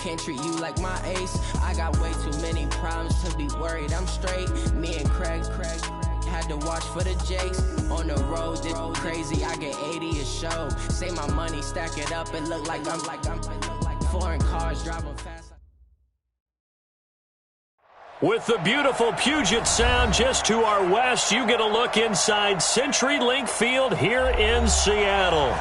can't treat you like my ace. I got way too many problems to be worried. I'm straight. Me and Craig had to watch for the Jakes. On the road, this crazy. I get 80 a show. Say my money, stack it up. It look like I'm foreign cars driving fast. With the beautiful Puget Sound just to our west, you get a look inside CenturyLink Field here in Seattle.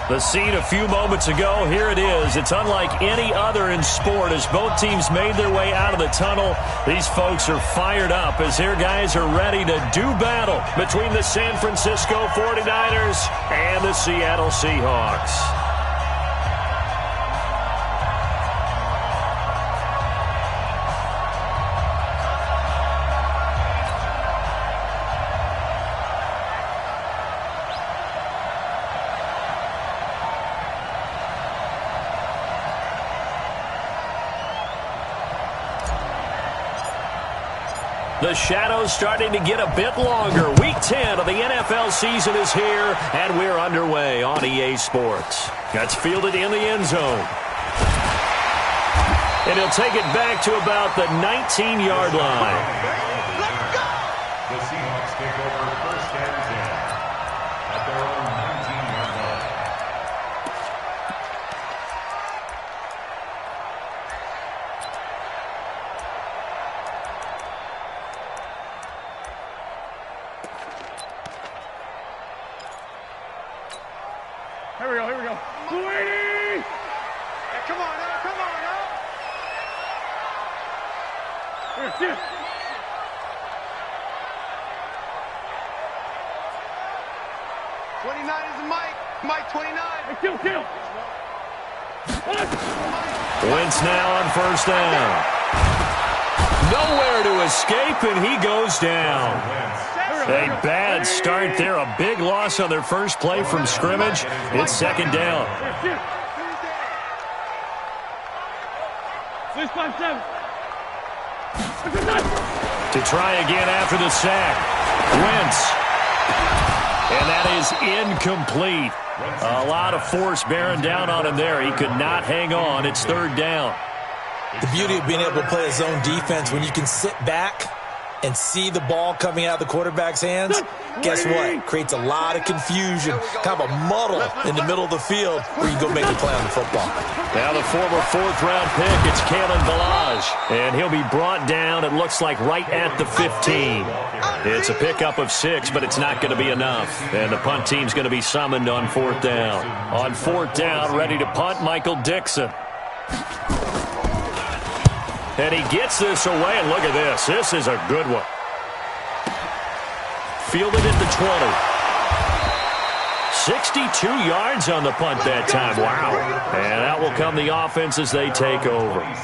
The scene a few moments ago, here it is. It's unlike any other in sport as both teams made their way out of the tunnel. These folks are fired up as their guys are ready to do battle between the San Francisco 49ers and the Seattle Seahawks. The shadow's starting to get a bit longer. Week 10 of the NFL season is here, and we're underway on EA Sports. That's fielded in the end zone. And he'll take it back to about the 19-yard line. Let's go! The Seahawks take over first and 10 at their own 19-yard line. Here we go. Sweetie! Yeah, come on now. Here. 29 is Mike. Mike 29. Hey, kill. Wentz now on first down. Nowhere to escape, and he goes down. A bad start there. A big loss on their first play from scrimmage. It's second down. 657. To try again after the sack. Wentz. And that is incomplete. A lot of force bearing down on him there. He could not hang on. It's third down. The beauty of being able to play a zone defense when you can sit back and see the ball coming out of the quarterback's hands, guess what? Creates a lot of confusion, kind of a muddle in the middle of the field where you go make a play on the football. Now the former fourth-round pick, it's Kalen Ballage, and he'll be brought down, it looks like, right at the 15. It's a pickup of 6, but it's not going to be enough, and the punt team's going to be summoned on fourth down. On fourth down, ready to punt, Michael Dixon. And he gets this away, and look at this. This is a good one. Fielded at the 20. 62 yards on the punt that time. Wow. And that will come the offense as they take over. I'm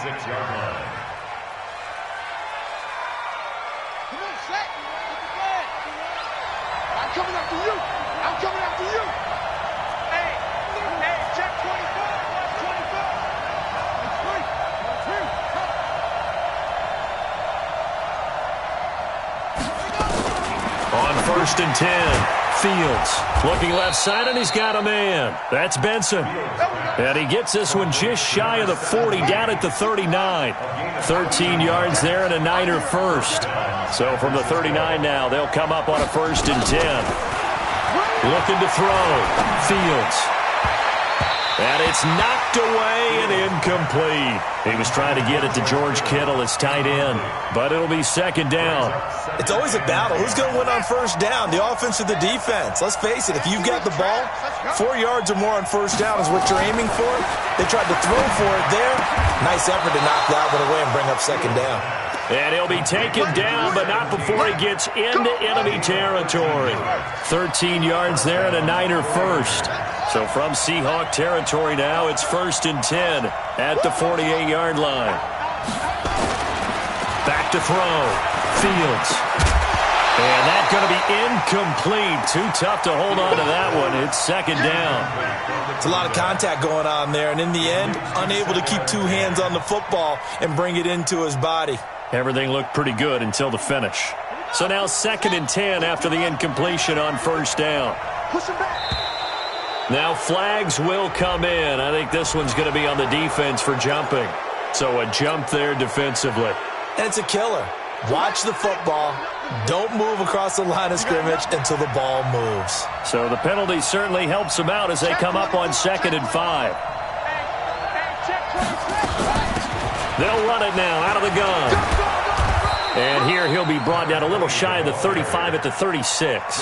coming after you. Hey, check 24. On first and 10, Fields looking left side, and he's got a man. That's Benson. And he gets this one just shy of the 40, down at the 39. 13 yards there and a Niner first. So from the 39 now, they'll come up on a first and 10. Looking to throw. Fields. And it's knocked away and incomplete. He was trying to get it to George Kittle, his tight end, but it'll be second down. It's always a battle. Who's going to win on first down, the offense or the defense? Let's face it, if you've got the ball, 4 yards or more on first down is what you're aiming for. They tried to throw for it there. Nice effort to knock that one away and bring up second down. And he'll be taken down, but not before he gets into enemy territory. 13 yards there and a Niner first. So from Seahawk territory now, it's first and 10 at the 48-yard line. Back to throw. Fields. And that's going to be incomplete. Too tough to hold on to that one. It's second down. It's a lot of contact going on there, and in the end, unable to keep two hands on the football and bring it into his body. Everything looked pretty good until the finish. So now second and 10 after the incompletion on first down. Now flags will come in. I think this one's going to be on the defense for jumping. So a jump there defensively. And it's a killer. Watch the football. Don't move across the line of scrimmage until the ball moves. So the penalty certainly helps them out as they come up on 2nd and 5. They'll run it now out of the gun. And here he'll be brought down a little shy of the 35 at the 36.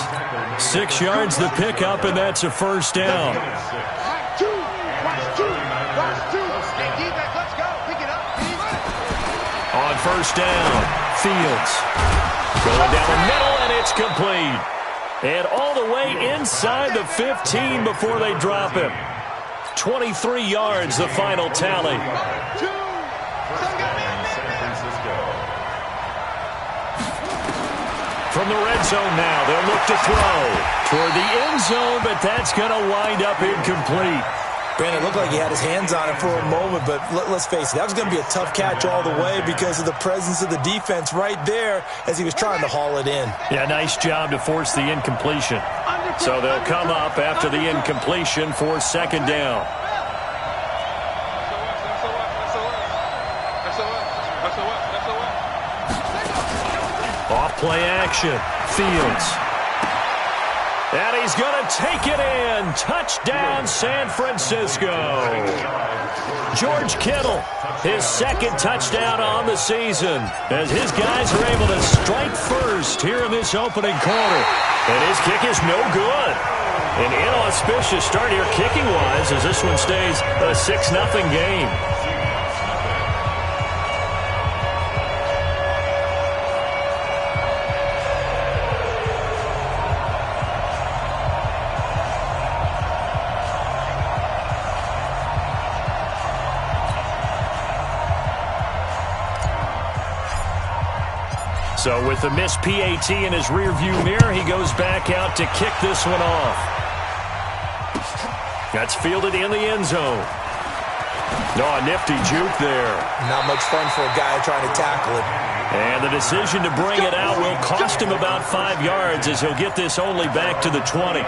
6 yards the pickup, and that's a first down. On first down, Fields. Going down the middle, and it's complete. And all the way inside the 15 before they drop him. 23 yards, the final tally. From the red zone now, they'll look to throw toward the end zone, but that's going to wind up incomplete. Brandon, it looked like he had his hands on it for a moment, but let's face it, that was going to be a tough catch all the way because of the presence of the defense right there as he was trying to haul it in. Yeah, nice job to force the incompletion. So they'll come up after the incompletion for 2nd down. Off play action, Fields. And he's going to take it in. Touchdown, San Francisco. George Kittle, his 2nd touchdown on the season, as his guys are able to strike first here in this opening quarter. And his kick is no good. An inauspicious start here kicking-wise as this one stays a 6-0 game. So with the missed PAT in his rearview mirror, he goes back out to kick this one off. That's fielded in the end zone. Oh, a nifty juke there. Not much fun for a guy trying to tackle it. And the decision to bring it out will cost him about 5 yards as he'll get this only back to the 20.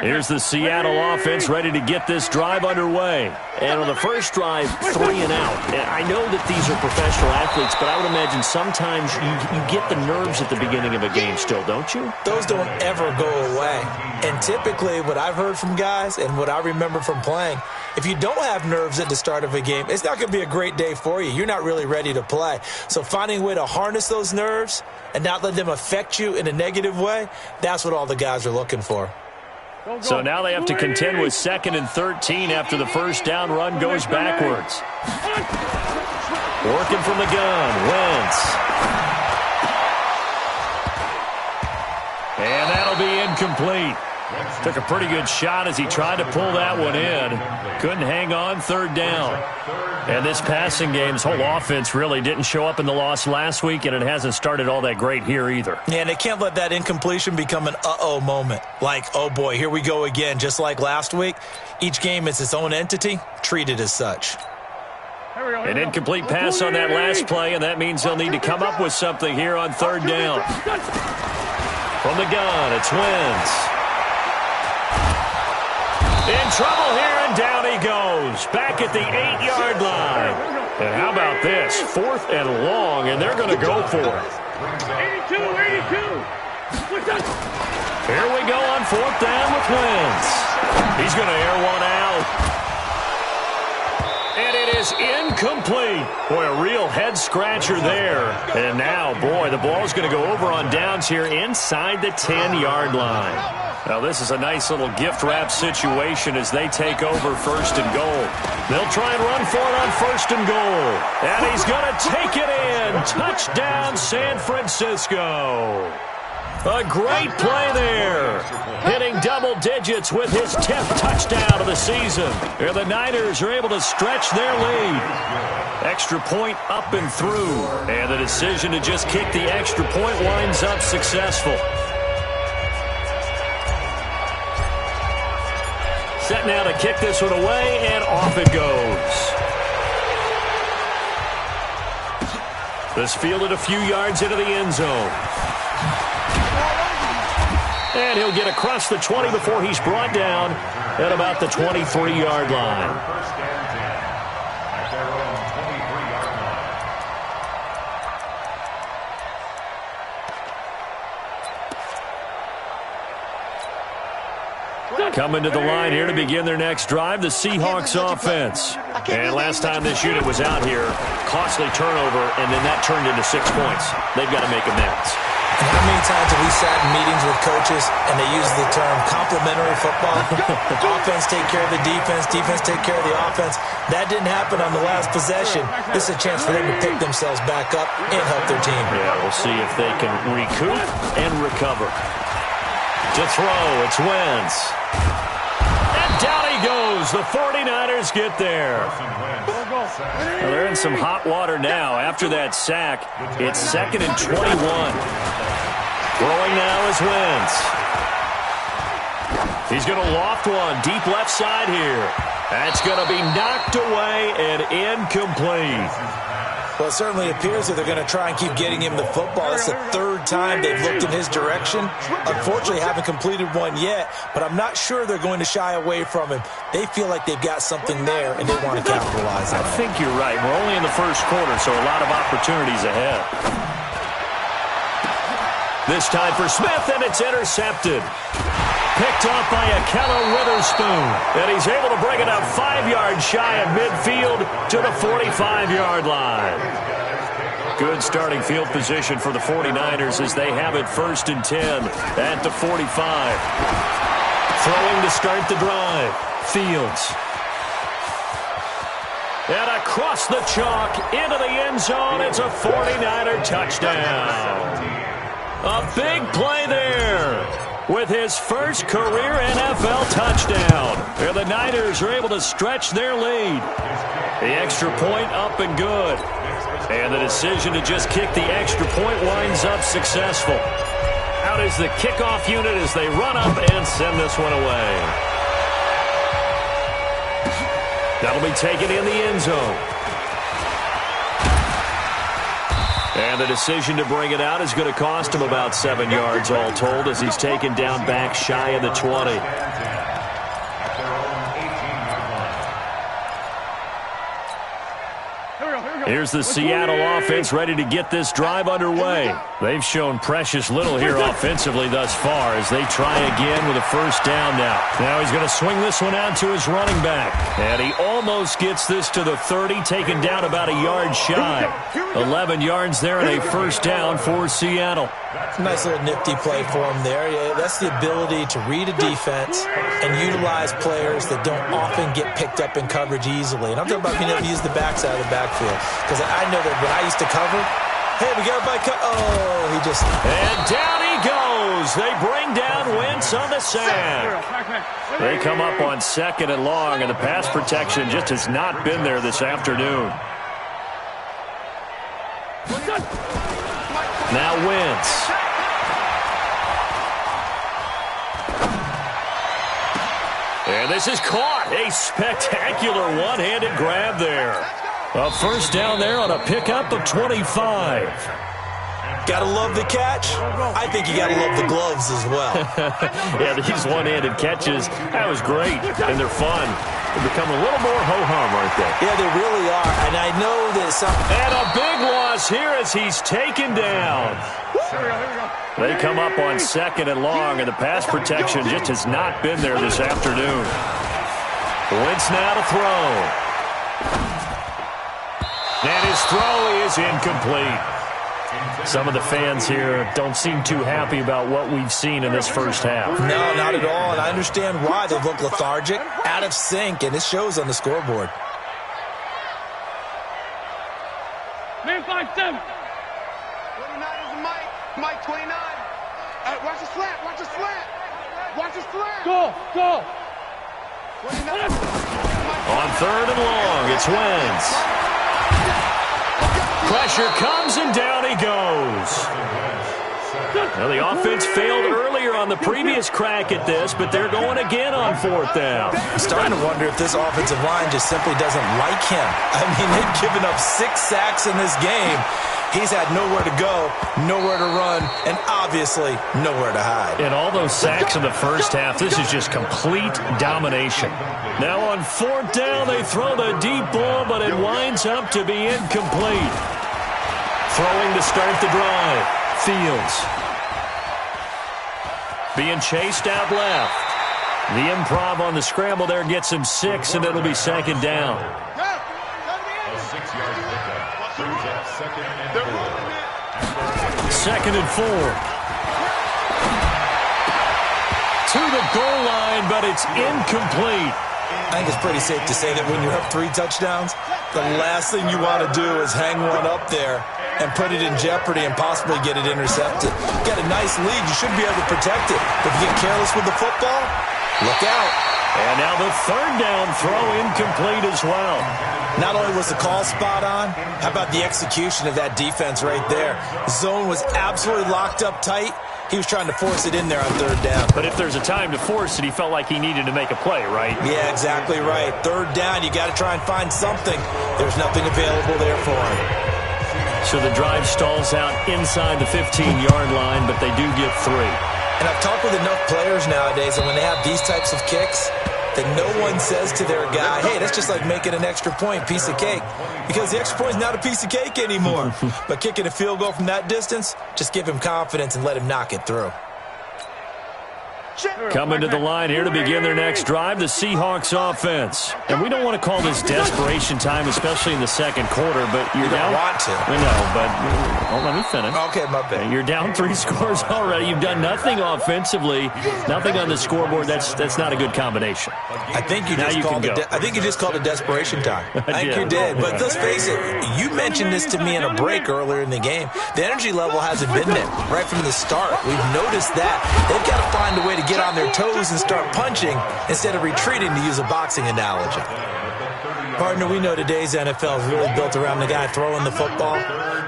Here's the Seattle offense ready to get this drive underway. And on the first drive, 3 and out. And I know that these are professional athletes, but I would imagine sometimes you get the nerves at the beginning of a game still, don't you? Those don't ever go away. And typically what I've heard from guys and what I remember from playing, if you don't have nerves at the start of a game, it's not going to be a great day for you. You're not really ready to play. So finding a way to harness those nerves and not let them affect you in a negative way, that's what all the guys are looking for. So now they have to contend with 2nd and 13 after the first down run goes backwards. Working from the gun, Wentz. And that'll be incomplete. Took a pretty good shot as he tried to pull that one in. Couldn't hang on 3rd down. And this passing game's whole offense really didn't show up in the loss last week, and it hasn't started all that great here either. Yeah, and they can't let that incompletion become an uh-oh moment. Like, oh boy, here we go again, just like last week. Each game is its own entity, treated as such. An incomplete pass on that last play, and that means they'll need to come up with something here on 3rd down. From the gun, it's Wentz. In trouble here, and down he goes. Back at the 8-yard line. And how about this? 4th and long, and they're going to go for it. 82. Here we go on 4th down with Wentz. He's going to air one out. And it is incomplete. Boy, a real head-scratcher there. And now, boy, the ball's going to go over on downs here inside the 10-yard line. Now, this is a nice little gift-wrap situation as they take over 1st and goal. They'll try and run for it on 1st and goal. And he's going to take it in. Touchdown, San Francisco. A great play there. Hitting double digits with his 10th touchdown of the season. And the Niners are able to stretch their lead. Extra point up and through. And the decision to just kick the extra point winds up successful. set now to kick this one away, and off it goes. This fielded a few yards into the end zone. And he'll get across the 20 before he's brought down at about the 23-yard line. First and 10 at their own 23-yard line. Coming to the line here to begin their next drive, the Seahawks offense. And last time this unit was out here, costly turnover, and then that turned into 6 points. They've got to make amends. And how many times have we sat in meetings with coaches and they use the term complementary football? Offense take care of the defense, defense take care of the offense. That didn't happen on the last possession. This is a chance for them to pick themselves back up and help their team. Yeah, we'll see if they can recoup and recover. To throw, it's Wentz. And down he goes. The 49ers get there. Well, they're in some hot water now. After that sack, it's 2nd and 21. Throwing now is Wentz. He's going to loft one deep left side here. That's going to be knocked away and incomplete. Well, it certainly appears that they're going to try and keep getting him the football. It's the 3rd time they've looked in his direction. Unfortunately, haven't completed one yet, but I'm not sure they're going to shy away from him. They feel like they've got something there, and they want to capitalize on it. I think you're right. We're only in the first quarter, so a lot of opportunities ahead. This time for Smith, and it's intercepted. Picked off by Akello Witherspoon. And he's able to bring it up 5 yards shy of midfield to the 45-yard line. Good starting field position for the 49ers as they have it 1st and 10 at the 45. Throwing to start the drive. Fields. And across the chalk into the end zone. It's a 49er touchdown. A big play there with his first career NFL touchdown. And the Niners are able to stretch their lead. The extra point up and good. And the decision to just kick the extra point winds up successful. Out is the kickoff unit as they run up and send this one away. That'll be taken in the end zone. And the decision to bring it out is going to cost him about 7 yards all told as he's taken down back shy of the 20. Here's the Seattle offense ready to get this drive underway. They've shown precious little here offensively thus far as they try again with a first down now. Now he's going to swing this one out to his running back. And he almost gets this to the 30, taken down about a yard shy. 11 yards there and a first down for Seattle. Nice little nifty play for him there. Yeah, that's the ability to read a defense and utilize players that don't often get picked up in coverage easily. And I'm talking about being able to use the backside of the backfield. Because I know that when I used to cover, hey, we got by oh, he just... And down he goes. They bring down Wentz on the sack. They come up on 2nd and long, and the pass protection just has not been there this afternoon. Now Wentz. And this is caught. A spectacular one-handed grab there. A first down there on a pickup of 25. Gotta love the catch. I think you gotta love the gloves as well. Yeah, these one-handed catches, that was great, and they're fun. They become a little more ho-hum, aren't they? Yeah, they really are, and I know that some... And a big loss here as he's taken down. They come up on 2nd and long, and the pass protection just has not been there this afternoon. Wentz now to throw. And his throw is incomplete. Some of the fans here don't seem too happy about what we've seen in this first half. No, not at all, and I understand why. They look lethargic, out of sync, and it shows on the scoreboard. Man 5-7. 29 is Mike 29. Watch the slant, watch the slant. Watch the slant. Go. 29. On 3rd and long, it's Wentz. Pressure comes and down he goes. Well, the offense failed earlier on the previous crack at this, but they're going again on 4th down. I'm starting to wonder if this offensive line just simply doesn't like him. I mean, they've given up 6 sacks in this game. He's had nowhere to go, nowhere to run, and obviously nowhere to hide. And all those sacks in the first half, this is just complete domination. Now on 4th down, they throw the deep ball, but it winds up to be incomplete. Throwing to start the drive, Fields. Being chased out left. The improv on the scramble there gets him 6, and it'll be 2nd down. A 6-yard pickup brings up 2nd and 4. 2nd and 4. To the goal line, but it's incomplete. I think it's pretty safe to say that when you're up 3 touchdowns, the last thing you want to do is hang one up there and put it in jeopardy and possibly get it intercepted. You got a nice lead. You should be able to protect it. But if you get careless with the football, look out. And now the 3rd down throw incomplete as well. Not only was the call spot on, how about the execution of that defense right there? Zone was absolutely locked up tight. He was trying to force it in there on 3rd down. But if there's a time to force it, he felt like he needed to make a play, right? Yeah, exactly right. 3rd down, you got to try and find something. There's nothing available there for him. So the drive stalls out inside the 15-yard line, but they do get 3. And I've talked with enough players nowadays, and when they have these types of kicks, that no one says to their guy, hey, that's just like making an extra point, piece of cake. Because the extra point is not a piece of cake anymore. But kicking a field goal from that distance, just give him confidence and let him knock it through. Coming to the line here to begin their next drive, the Seahawks offense. And we don't want to call this desperation time, especially in the 2nd quarter, but you're down. You don't want to. I know, but let me finish. Okay, my bad. You're down 3 scores already. You've done nothing offensively, nothing on the scoreboard. That's not a good combination. I think you just called it desperation time. I think you did. But let's face it, you mentioned this to me in a break earlier in the game. The energy level hasn't been there right from the start. We've noticed that. They've got to find a way to get on their toes and start punching instead of retreating, to use a boxing analogy. Partner, we know today's NFL is really built around the guy throwing the football.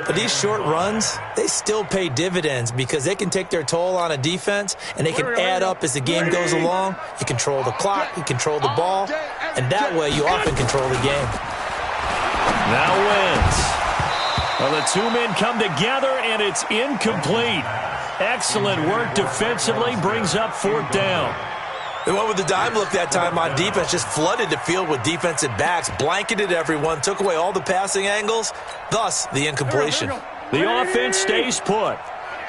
But these short runs, they still pay dividends because they can take their toll on a defense and they can add up as the game goes along. You control the clock, you control the ball, and that way you often control the game. Now Wentz. Well, the 2 men come together and it's incomplete. Excellent work defensively, brings up 4th down. They went with the dime look that time on defense, just flooded the field with defensive backs, blanketed everyone, took away all the passing angles, thus the incompletion. The offense stays put.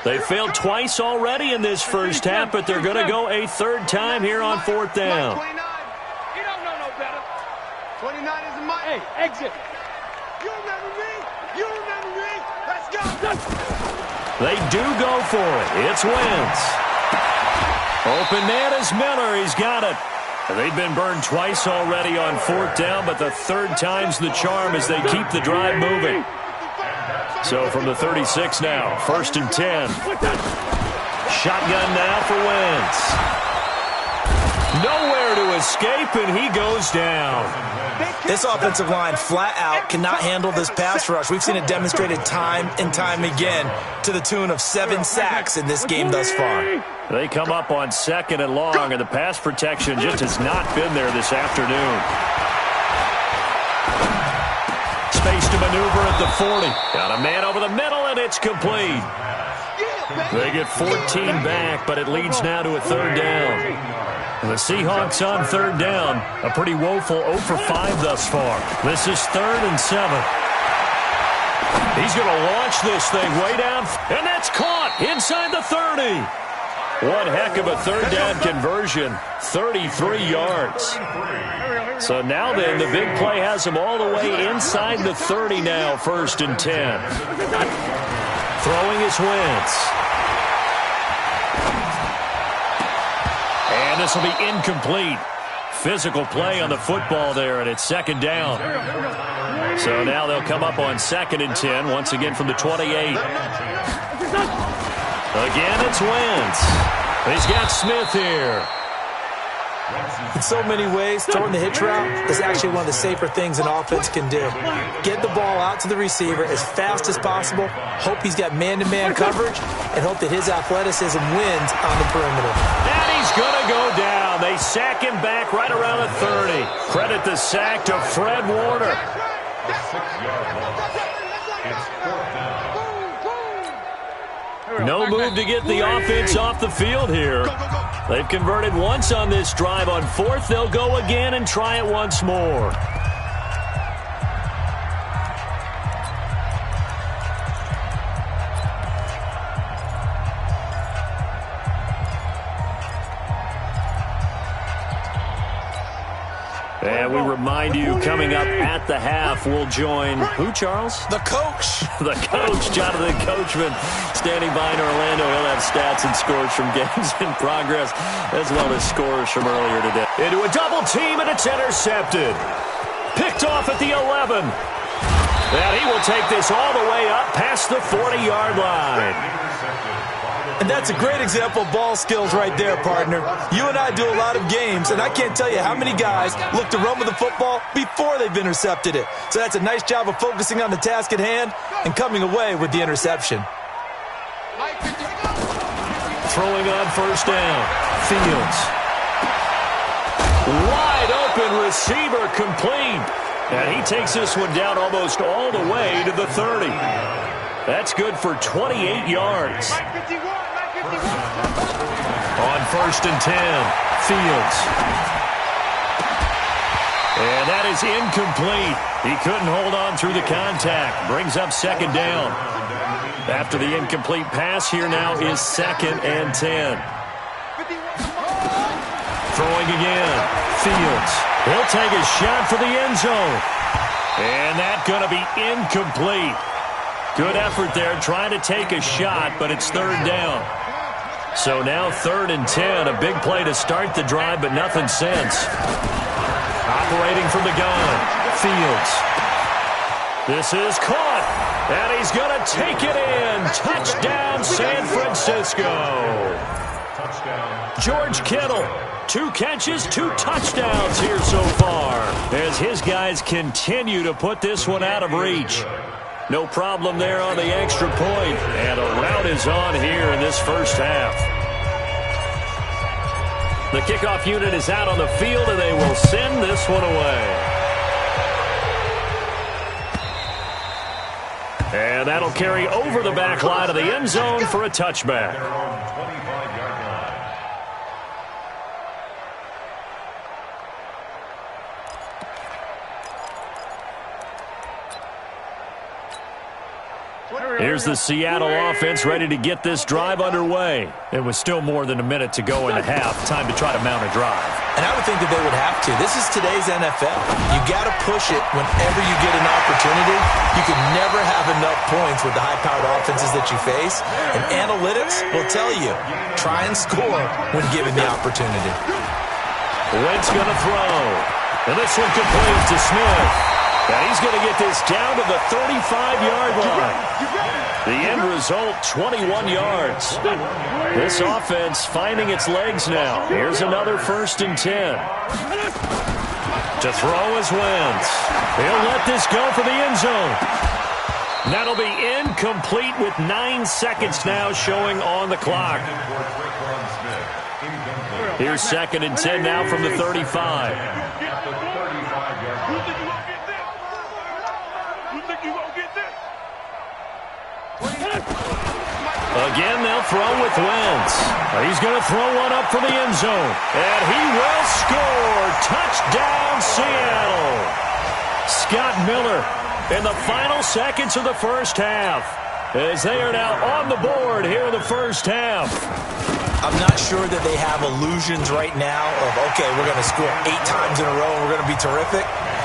They failed twice already in this first half, but they're going to go a 3rd time here on 4th down. 29. You don't know no better. 29 is the mic. Hey, exit. You remember me? You remember me? Let's go. They do go for it. It's Wentz. Open man is Miller. He's got it. They've been burned twice already on 4th down, but the 3rd time's the charm as they keep the drive moving. So from the 36 now, 1st and 10. Shotgun now for Wentz. Nowhere to escape, and he goes down. This offensive line flat out cannot handle this pass rush. We've seen it demonstrated time and time again to the tune of 7 sacks in this game thus far. They come up on 2nd and long, and the pass protection just has not been there this afternoon. Space to maneuver at the 40. Got a man over the middle, and it's complete. They get 14 back, but it leads now to a 3rd down. The Seahawks on 3rd down. A pretty woeful 0 for 5 thus far. This is 3rd and 7. He's going to launch this thing way down, and that's caught inside the 30. One heck of a 3rd down conversion, 33 yards. So now then, the big play has him all the way inside the 30 now, 1st and 10. Throwing is Wentz. And this will be incomplete. Physical play on the football there, and it's 2nd down. So now they'll come up on 2nd and 10, once again from the 28. Again, it's Wentz. He's got Smith here. In so many ways, throwing the hitch route is actually one of the safer things an offense can do. Get the ball out to the receiver as fast as possible, hope he's got man-to-man coverage, and hope that his athleticism wins on the perimeter. And he's going to go down. They sack him back right around the 30. Credit the sack to Fred Warner. The 6-yard loss. It's 4th down. No move to get the offense off the field here. They've converted once on this drive. On 4th, they'll go again and try it once more. And we remind you, coming up at the half, we'll join who, Charles? The coach. The coach, Jonathan Coachman, standing by in Orlando. He'll have stats and scores from games in progress, as well as scores from earlier today. Into a double team, and it's intercepted. Picked off at the 11. And he will take this all the way up past the 40-yard line. And that's a great example of ball skills right there, partner. You and I do a lot of games, and I can't tell you how many guys look to run with the football before they've intercepted it. So that's a nice job of focusing on the task at hand and coming away with the interception. Throwing on 1st down. Fields. Wide open receiver, complete. And he takes this one down almost all the way to the 30. That's good for 28 yards. On 1st and 10, Fields. And that is incomplete. He couldn't hold on through the contact. Brings up 2nd down. After the incomplete pass, here now is 2nd and 10. Throwing again, Fields. He'll take a shot for the end zone. And that's going to be incomplete. Good effort there, trying to take a shot, but it's 3rd down. So now 3rd and 10, a big play to start the drive, but nothing since. Operating from the gun, Fields. This is caught, and he's going to take it in. Touchdown, San Francisco. George Kittle, 2 catches, 2 touchdowns here so far, as his guys continue to put this one out of reach. No problem there on the extra point. And a rout is on here in this first half. The kickoff unit is out on the field, and they will send this one away. And that'll carry over the back line of the end zone for a touchback. Here's the Seattle offense ready to get this drive underway. It was still more than a minute to go in the half. Time to try to mount a drive. And I would think that they would have to. This is today's NFL. You got to push it whenever you get an opportunity. You can never have enough points with the high-powered offenses that you face. And analytics will tell you, try and score when given the opportunity. Wentz going to throw. And this one complete to Smith. And he's going to get this down to the 35-yard line. The end result, 21 yards. This offense finding its legs now. Here's another 1st and 10. To throw is Wentz. He'll let this go for the end zone. That'll be incomplete with 9 seconds now showing on the clock. Here's 2nd and 10 now from the 35. Again, they'll throw with Wentz. He's going to throw one up for the end zone. And he will score. Touchdown, Seattle. Scott Miller in the final seconds of the first half, as they are now on the board here in the first half. I'm not sure that they have illusions right now of, okay, we're going to score 8 times in a row and we're going to be terrific.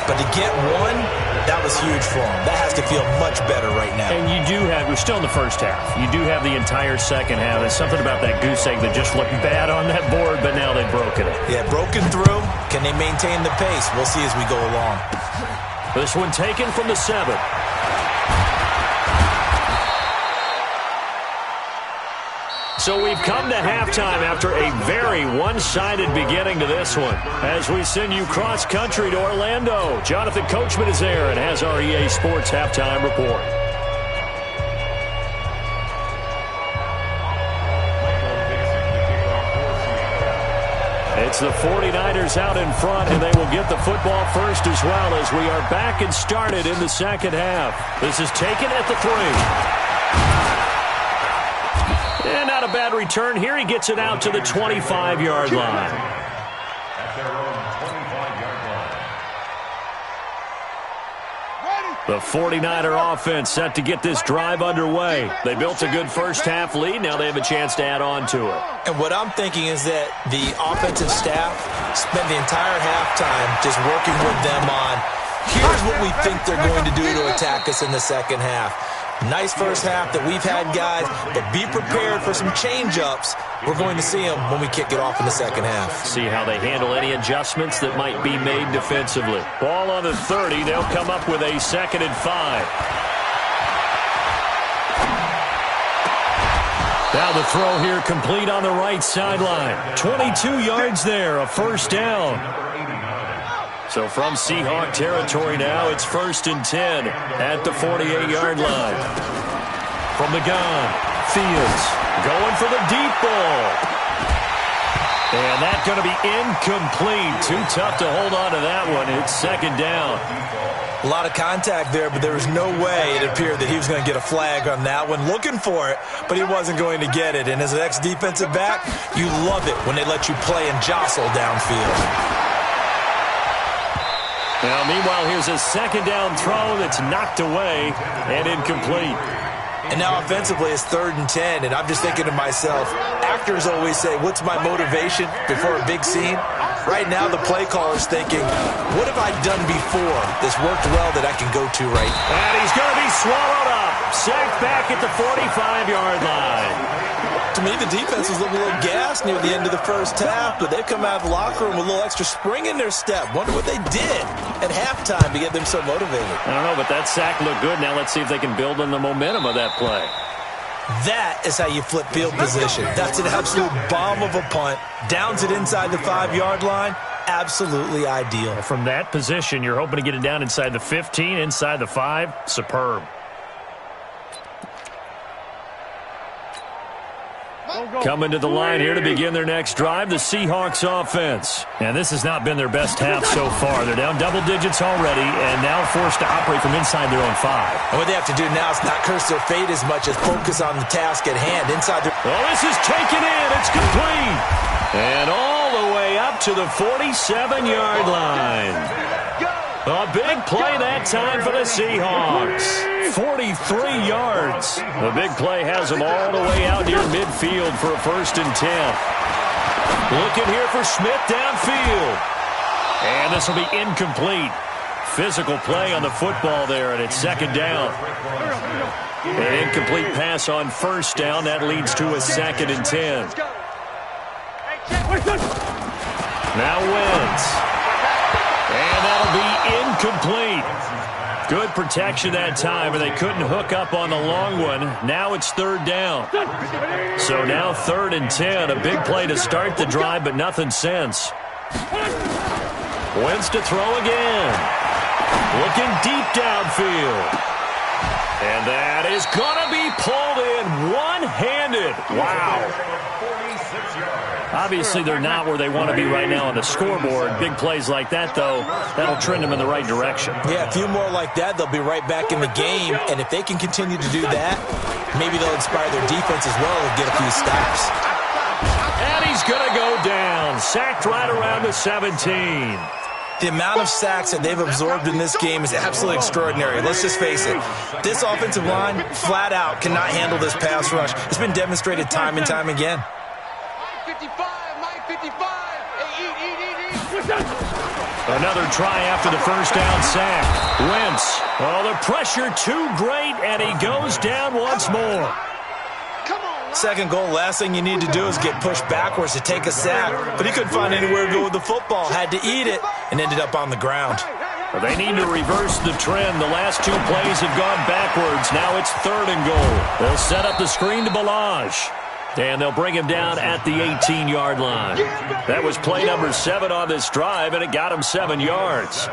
But to get one, that was huge for them. That has to feel much better right now. And you do have, we're still in the first half. You do have the entire second half. There's something about that goose egg that just looked bad on that board, but now they've broken it. Yeah, broken through. Can they maintain the pace? We'll see as we go along. This one taken from the 7. So we've come to halftime after a very one-sided beginning to this one. As we send you cross-country to Orlando, Jonathan Coachman is there and has our EA Sports halftime report. It's the 49ers out in front, and they will get the football first as well as we are back and started in the second half. This is taken at the 3. And not a bad return here. He gets it out to the 25-yard line. At their own 25-yard line. The 49er offense set to get this drive underway. They built a good first-half lead. Now they have a chance to add on to it. And what I'm thinking is that the offensive staff spent the entire halftime just working with them on, here's what we think they're going to do to attack us in the second half. Nice first half that we've had, guys, but be prepared for some change-ups. We're going to see them when we kick it off in the second half. See how they handle any adjustments that might be made defensively. Ball on the 30. They'll come up with a 2nd and 5. Now the throw here complete on the right sideline. 22 yards there, a first down. So from Seahawk territory now, it's 1st and 10 at the 48-yard line. From the gun, Fields going for the deep ball. And that's going to be incomplete. Too tough to hold on to that one. It's 2nd down. A lot of contact there, but there was no way it appeared that he was going to get a flag on that one. Looking for it, but he wasn't going to get it. And as an ex-defensive back, you love it when they let you play and jostle downfield. Now, meanwhile, here's a 2nd down throw that's knocked away and incomplete. And now offensively, it's 3rd and 10, and I'm just thinking to myself, actors always say, what's my motivation before a big scene? Right now, the play caller's thinking, what have I done before this worked well that I can go to right now? And he's going to be swallowed up. Sacked back at the 45-yard line. To me, the defense was looking a little gassed near the end of the first half, but they've come out of the locker room with a little extra spring in their step. Wonder what they did at halftime to get them so motivated. I don't know, but that sack looked good. Now let's see if they can build on the momentum of that play. That is how you flip field position. That's an absolute bomb of a punt. Downs it inside the 5-yard line. Absolutely ideal. From that position, you're hoping to get it down inside the 15, inside the 5. Superb. Coming to the line here to begin their next drive, the Seahawks offense. And this has not been their best half so far. They're down double digits already and now forced to operate from inside their own 5. And what they have to do now is not curse their fate as much as focus on the task at hand. Inside their... Well, this is taken in. It's complete. And all the way up to the 47-yard line. A big play that time for the Seahawks. 43 yards. The big play has them all the way out near midfield for a 1st and 10. Looking here for Smith downfield. And this will be incomplete. Physical play on the football there, and it's 2nd down. An incomplete pass on 1st down. That leads to a 2nd and 10. Now Wentz. And that'll be incomplete. Good protection that time, and they couldn't hook up on the long one. Now it's 3rd down. So now 3rd and 10. A big play to start the drive, but nothing since. Wentz to throw again. Looking deep downfield. And that is going to be pulled in one-handed. Wow. Obviously, they're not where they want to be right now on the scoreboard. Big plays like that, though, that'll trend them in the right direction. Yeah, a few more like that, they'll be right back in the game. And if they can continue to do that, maybe they'll inspire their defense as well and get a few stops. And he's going to go down. Sacked right around the 17. The amount of sacks that they've absorbed in this game is absolutely extraordinary. Let's just face it. This offensive line, flat out, cannot handle this pass rush. It's been demonstrated time and time again. Another try after the 1st down sack. Wentz. Oh, the pressure too great, and he goes down once more. Second goal, last thing you need to do is get pushed backwards to take a sack. But he couldn't find anywhere to go with the football. Had to eat it and ended up on the ground. Well, they need to reverse the trend. The last 2 plays have gone backwards. Now it's 3rd and goal. They'll set up the screen to Balaj. And they'll bring him down at the 18-yard line. That was play number 7 on this drive, and it got him 7 yards.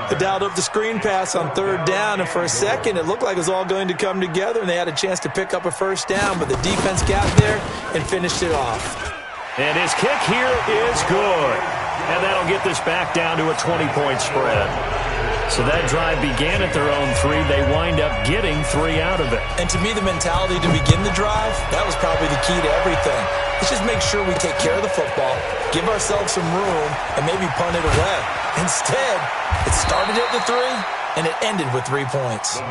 They dialed up the screen pass on 3rd down, and for a second it looked like it was all going to come together, and they had a chance to pick up a 1st down, but the defense got there and finished it off. And his kick here is good. And that'll get this back down to a 20-point spread. So that drive began at their own 3. They wind up getting 3 out of it. And to me, the mentality to begin the drive, that was probably the key to everything. Let's just make sure we take care of the football, give ourselves some room, and maybe punt it away. Instead, it started at the 3, and it ended with 3 points.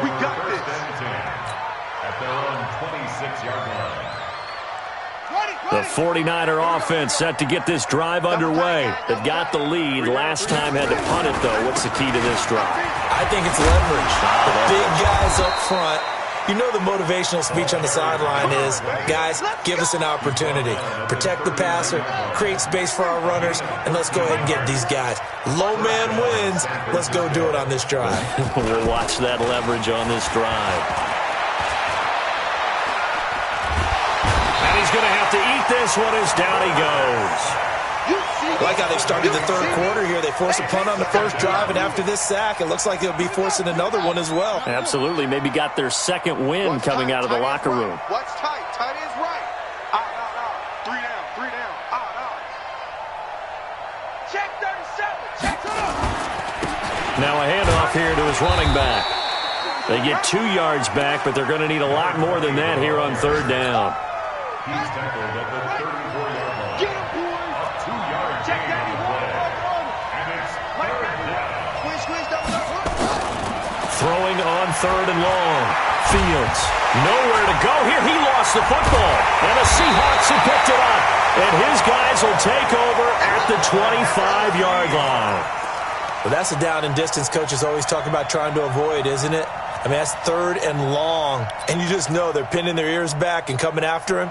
We got this. At their own 26-yard line. The 49er offense set to get this drive underway. They've got the lead. Last time had to punt it, though. What's the key to this drive? I think it's leverage. The big guys up front. You know the motivational speech on the sideline is, guys, give us an opportunity. Protect the passer, create space for our runners, and let's go ahead and get these guys. Low man wins. Let's go do it on this drive. We'll watch that leverage on this drive. He's going to have to eat this one as down he goes. I like how they started the 3rd quarter here. They forced a punt on the 1st drive, and after this sack, it looks like they'll be forcing another one as well. Absolutely. Maybe got their 2nd win coming out of the locker room. What's tight? Tight is right. Out. 3 down. 3 down. Out. Check 37. Check it up. Now a handoff here to his running back. They get 2 yards back, but they're going to need a lot more than that here on 3rd down. He's tackled at the 34-yard line. Get him, boys. A 2-yard Check gain that. on the play. And it's 3rd down. Squeeze, double. Throwing on 3rd and long. Fields, nowhere to go here. He lost the football. And the Seahawks have picked it up. And his guys will take over at the 25-yard line. Well, that's a down and distance coaches always talk about trying to avoid, isn't it? I mean, that's 3rd and long. And you just know they're pinning their ears back and coming after him.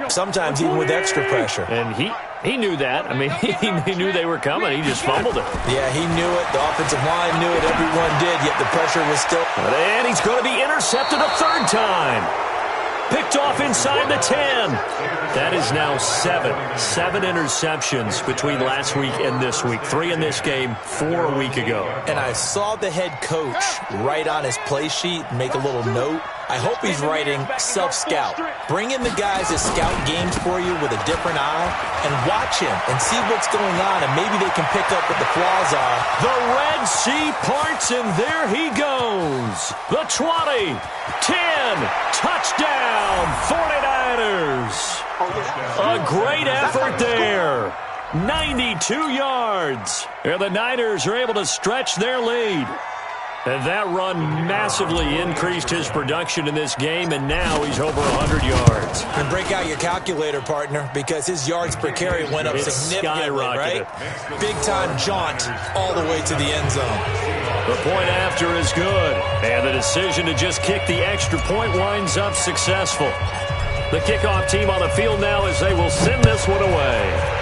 Sometimes even with extra pressure. And he knew that. I mean, he knew they were coming. He just fumbled it. Yeah, he knew it. The offensive line knew it. Everyone did, yet the pressure was still. And he's going to be intercepted a 3rd time. Picked off inside the 10. That is now 7 interceptions between last week and this week. 3 in this game, 4 a week ago. And I saw the head coach write on his play sheet, make a little note. I hope he's writing self-scout. Bring in the guys that scout games for you with a different eye and watch him and see what's going on, and maybe they can pick up what the flaws are. The Red Sea parts, and there he goes. The 20, 10, touchdown, 49ers. A great effort there. 92 yards. And the Niners are able to stretch their lead. And that run massively increased his production in this game, and now he's over 100 yards. And break out your calculator, partner, because his yards per carry went up significantly, right? Big-time jaunt all the way to the end zone. The point after is good, and the decision to just kick the extra point winds up successful. The kickoff team on the field now as they will send this one away.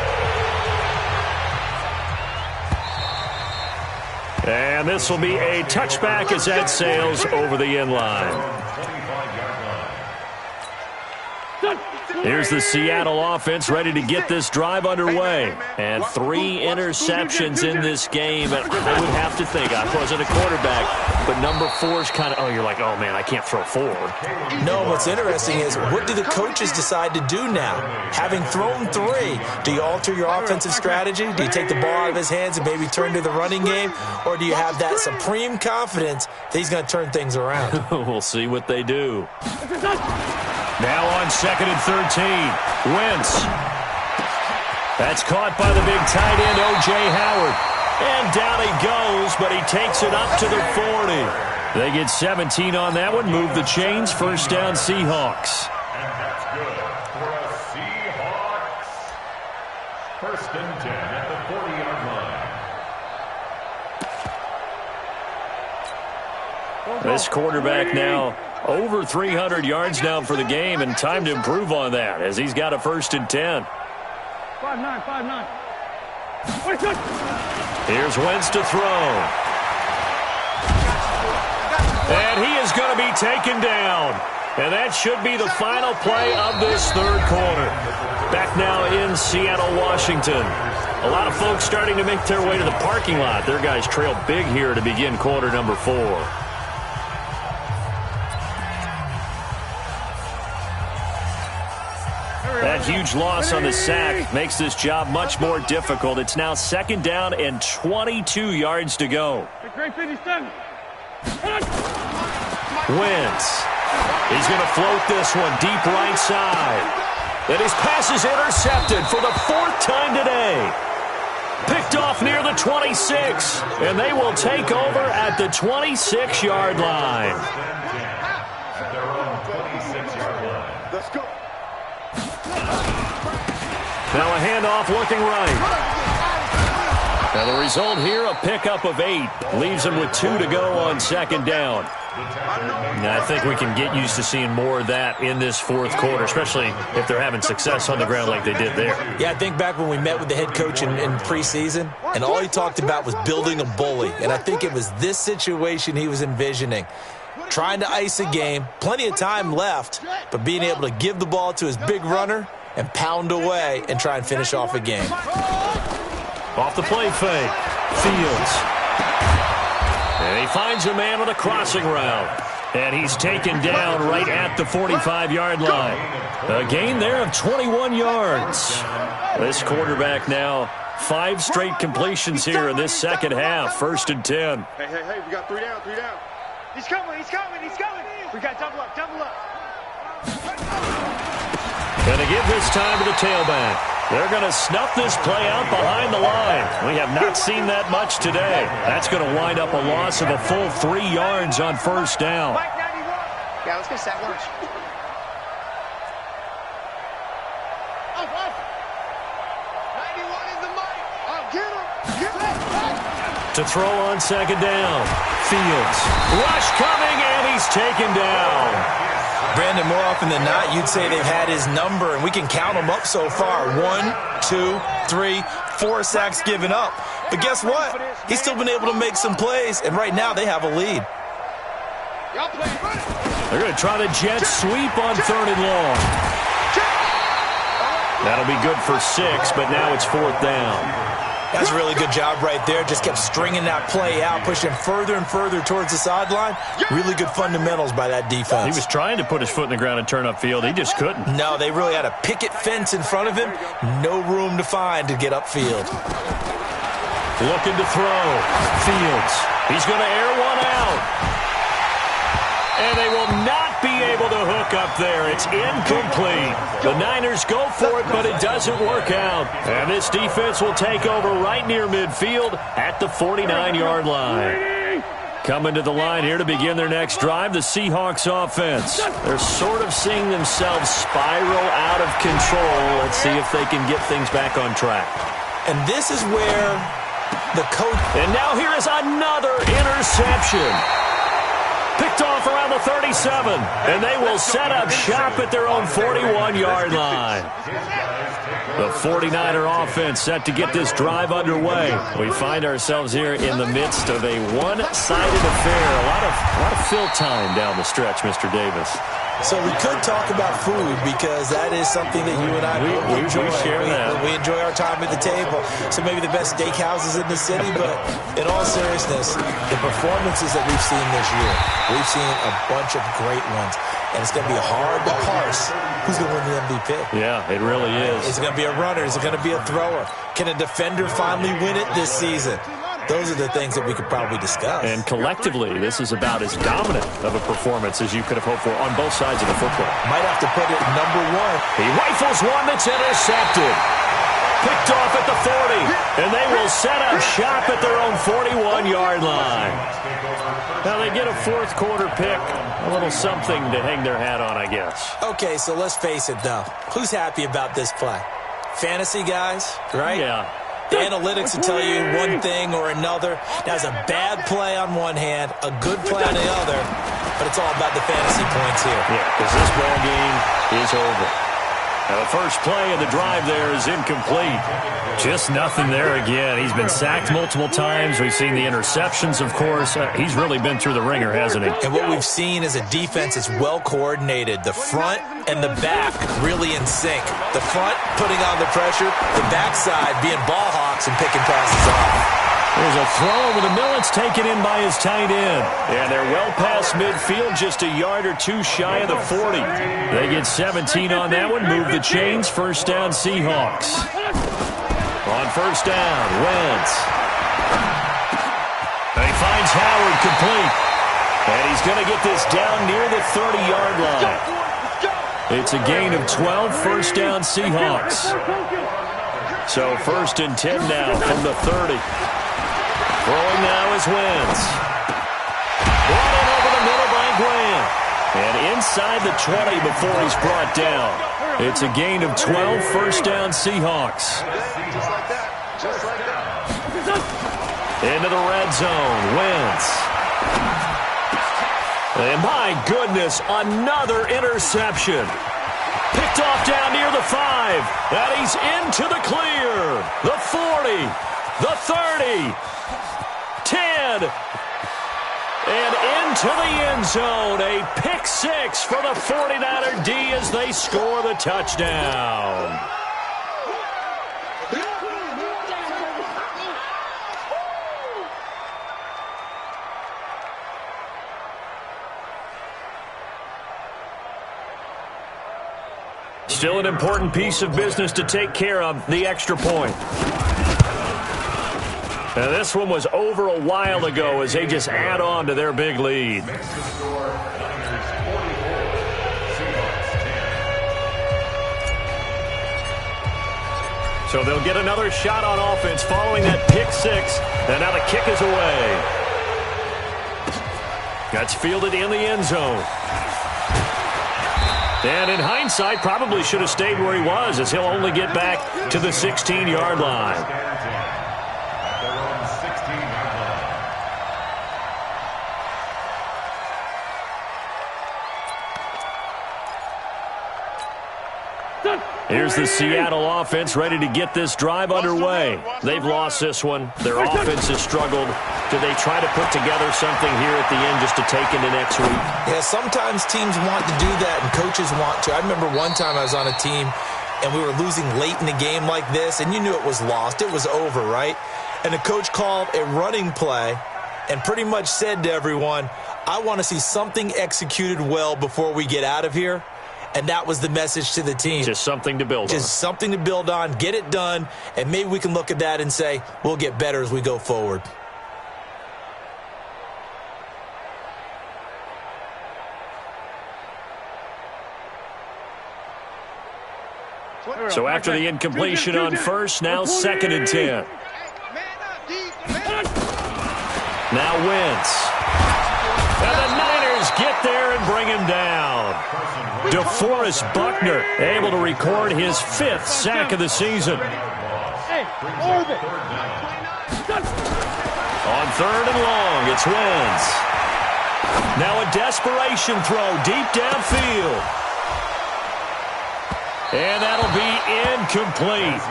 And this will be a touchback as that sails over the end line. Here's the Seattle offense ready to get this drive underway. And 3 interceptions in this game. And I would have to think, I wasn't a quarterback, but number 4's kind of, you're like, oh, man, I can't throw 4. No, what's interesting is, what do the coaches decide to do now? Having thrown 3, do you alter your offensive strategy? Do you take the ball out of his hands and maybe turn to the running game? Or do you have that supreme confidence that he's going to turn things around? We'll see what they do. Now on 2nd and 13, Wentz. That's caught by the big tight end, O.J. Howard. And down he goes, but he takes it up to the 40. They get 17 on that one, move the chains, 1st down Seahawks. And that's good for a Seahawks. 1st and 10 at the 40-yard line. This quarterback now over 300 yards now for the game, and time to improve on that as he's got a 1st and 10. 5-9. Here's Wentz to throw. And he is going to be taken down. And that should be the final play of this third quarter. Back now in Seattle, Washington. A lot of folks starting to make their way to the parking lot. Their guys trail big here to begin quarter number 4. That huge loss on the sack makes this job much more difficult. It's now 2nd down and 22 yards to go. Wentz. He's going to float this one deep right side. And his pass is intercepted for the 4th time today. Picked off near the 26. And they will take over at the 26-yard line. At their own 26-yard line. Let's go. Now a handoff looking right. Now the result here, a pickup of 8. Leaves him with 2 to go on 2nd down. Now, I think we can get used to seeing more of that in this 4th quarter, especially if they're having success on the ground like they did there. Yeah, I think back when we met with the head coach in preseason, and all he talked about was building a bully. And I think it was this situation he was envisioning. Trying to ice a game, plenty of time left, but being able to give the ball to his big runner and pound away and try and finish off a game. Off the play fake, Fields. And he finds a man on the crossing route. And he's taken down right at the 45-yard line. A gain there of 21 yards. This quarterback now 5 straight completions here in this second half. 1st and 10. Hey, we got 3 down. He's coming. We got double up. And to give this time to the tailback. They're going to snuff this play out behind the line. We have not seen that much today. That's going to wind up a loss of a full 3 yards on 1st down. Yeah, let's get sack lunch. Up. 91 is the mic. Get him. To throw on 2nd down. Fields. Rush coming, and he's taken down. Brandon, more often than not, you'd say they've had his number, and we can count them up so far. 1, 2, 3, 4 sacks given up. But guess what? He's still been able to make some plays, and right now they have a lead. They're going to try the jet sweep on 3rd and long. That'll be good for 6, but now it's 4th down. That's a really good job right there. Just kept stringing that play out, pushing further and further towards the sideline. Really good fundamentals by that defense. He was trying to put his foot in the ground and turn upfield. He just couldn't. No, they really had a picket fence in front of him. No room to find to get upfield. Looking to throw. Fields. He's going to air one out. And they will not be able to hook up there. It's incomplete. The Niners go for it, but it doesn't work out. And this defense will take over right near midfield at the 49-yard line. Coming to the line here to begin their next drive, the Seahawks offense. They're sort of seeing themselves spiral out of control. Let's see if they can get things back on track. And this is where the coach... And now here is another interception. Picked off around the 37, and they will set up shop at their own 41-yard line. The 49er offense set to get this drive underway. We find ourselves here in the midst of a one-sided affair. A lot of fill time down the stretch, Mr. Davis. So we could talk about food because that is something that you and I enjoy. We share that. We enjoy our time at the table. So maybe the best steakhouses in the city, but in all seriousness, the performances that we've seen this year, we've seen a bunch of great ones. And it's going to be hard to parse who's going to win the MVP. Yeah, it really is. Is it going to be a runner? Is it going to be a thrower? Can a defender finally win it this season? Those are the things that we could probably discuss. And collectively, this is about as dominant of a performance as you could have hoped for on both sides of the football. Might have to put it number 1. He rifles one that's intercepted. Picked off at the 40. And they will set up shop at their own 41-yard line. Now they get a 4th quarter pick. A little something to hang their hat on, I guess. Okay, so let's face it, though. Who's happy about this play? Fantasy guys, right? Yeah. The analytics will tell you one thing or another. That's a bad play on one hand, a good play on the other, but it's all about the fantasy points here. Yeah, because this ball game is over. Now the first play of the drive there is incomplete. Just nothing there again. He's been sacked multiple times. We've seen the interceptions, of course. He's really been through the ringer, hasn't he? And what we've seen is a defense that's well coordinated. The front and the back really in sync. The front putting on the pressure, the backside being ball hawks and picking passes off. There's a throw over the middle. It's taken in by his tight end. And they're well past midfield, just a yard or two shy of the 40. They get 17 on that one, move the chains. First down, Seahawks. On first down, Wentz. He finds Howard complete. And he's going to get this down near the 30-yard line. It's a gain of 12, first down, Seahawks. So first and 10 now from the 30. Throwing now is Wentz. Brought in over the middle by Graham. And inside the 20 before he's brought down. It's a gain of 12, first down, Seahawks. Just like that. Into the red zone, Wentz. And my goodness, another interception. Picked off down near the 5. And he's into the clear. The 40, the 30. 10, and into the end zone. A pick six for the 49er D as they score the touchdown. Still an important piece of business to take care of, the extra point. Now, this one was over a while ago as they just add on to their big lead. So they'll get another shot on offense following that pick six. And now the kick is away. That's fielded in the end zone. And in hindsight, probably should have stayed where he was as he'll only get back to the 16-yard line. Here's the Seattle offense ready to get this drive underway. They've lost this one. Their offense has struggled. Do they try to put together something here at the end just to take into next week? Yeah, sometimes teams want to do that and coaches want to. I remember one time I was on a team and we were losing late in the game like this, and you knew it was lost. It was over, right? And the coach called a running play and pretty much said to everyone, I want to see something executed well before we get out of here. And that was the message to the team. Just something to build on. Just something to build on, get it done, and maybe we can look at that and say, we'll get better as we go forward. So after the incompletion on first, now second and 10. Now Wentz. And the Niners get there and bring him down. DeForest Buckner able to record his 5th sack of the season. On third and long, it's Wentz. Now a desperation throw deep downfield. And that'll be incomplete.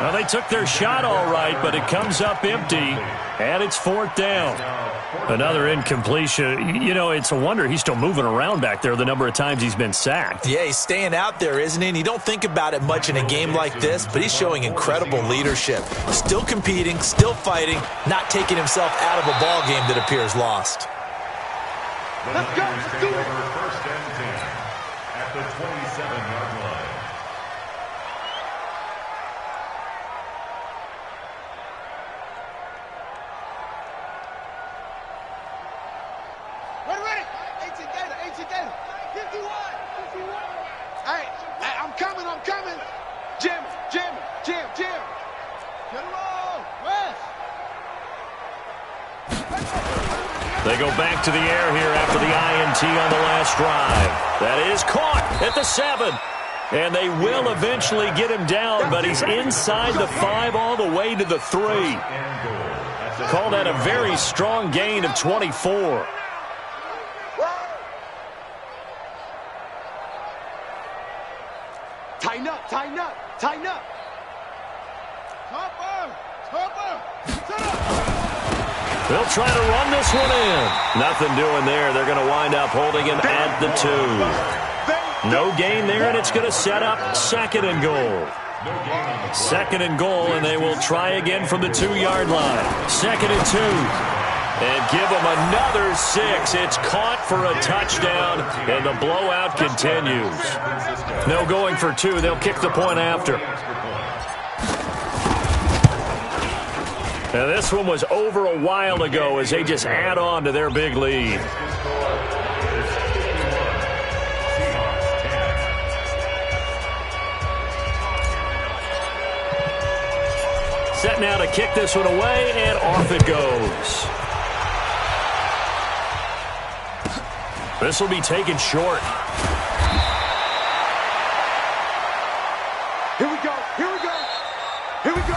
Well, they took their shot all right, but it comes up empty, and it's 4th down. Another incompletion. You know, it's a wonder he's still moving around back there the number of times he's been sacked. Yeah, he's staying out there, isn't he? And you don't think about it much in a game like this, but he's showing incredible leadership. Still competing, still fighting, not taking himself out of a ball game that appears lost. Let's go. Let's do it. First and 10 at the 27-yard line. I'm coming. Jim. Get along. West. They go back to the air here after the INT on the last drive. That is caught at the 7. And they will eventually get him down, but he's inside the 5 all the way to the 3. Call that a very strong gain of 24. Tighten up. Tighten up. Tighten up. They'll try to run this one in. Nothing doing there. They're going to wind up holding him at the 2. No gain there, and it's going to set up 2nd and goal. 2nd and goal, and they will try again from the 2-yard line. 2nd and 2. And give them another 6. It's caught for a touchdown, and the blowout continues. No going for 2. They'll kick the point after. Now, this one was over a while ago as they just add on to their big lead. Set now to kick this one away, and off it goes. This will be taken short. Here we go. Here we go. Here we go.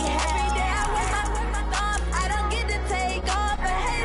Every day I work my thumb, I don't get to take off. But hey,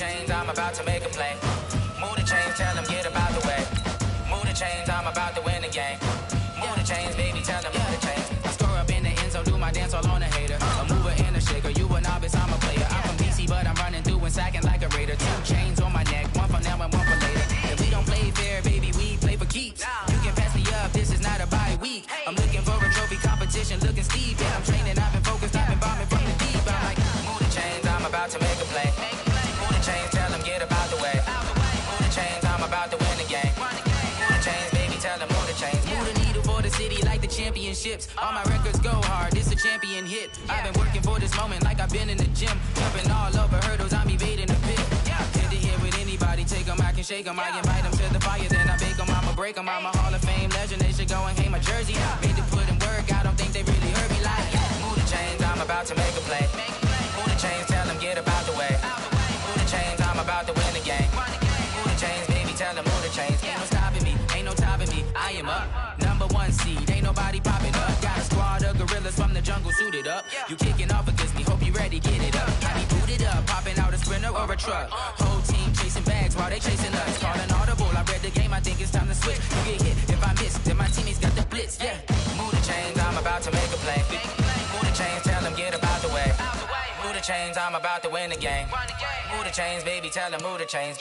chains, I'm about to make a play. Move the chains, tell them get about the way. Move the chains, I'm about to win the game. Move the chains, baby, tell them move the chains. I score up in the end zone, do my dance all on a hater. A mover and a shaker, you a novice, I'm a player. I'm from DC, but I'm running through and sacking like a raider. 2 chains on my neck, one for now and one for later. If we don't play fair, baby, we play for keeps. You can pass me up, this is not a bye week. I'm looking for a trophy competition, looking steep. Yeah, I'm training, I've been focused, I've been bombing from the deep. I'm like, move the chains, I'm about to make a play. Move the chains, tell them get about the way. Move the chains, I'm about to win the game. Move the chains, baby, tell them move the chains. Move the needle for the city like the championships. All my records go hard, this a champion hit. I've been working for this moment like I've been in the gym. Jumping all over hurdles, I'm evading the pit. Hit to hit with anybody, take them, I can shake them. I invite them to the fire, then I bake them, I'ma break them. I'm a Hall of Fame legend, they should go and hang my jersey. Made to put in work, I don't think they really heard me like. Move the chains, I'm about to make a play. Move the chains, tell them get about the way. Move the chains, I'm about to win the game. Move the chains, baby, tell them move the chains. Ain't no stopping me, ain't no topping me. I am up, #1 seed, ain't nobody popping up. Got a squad of gorillas from the jungle suited up. You kicking off against me, hope you ready, get it up. I be booted up, popping out a sprinter or a truck. Whole team chasing bags while they chasing us. Calling audible, I read the game, I think it's time to switch. You get hit, if I miss, then my teammates got the blitz, yeah. Move the chains, I'm about to make a play. Move the chains, tell them get about the way. Move the chains, I'm about to win the game. Move the chains, baby, tell them move the chains.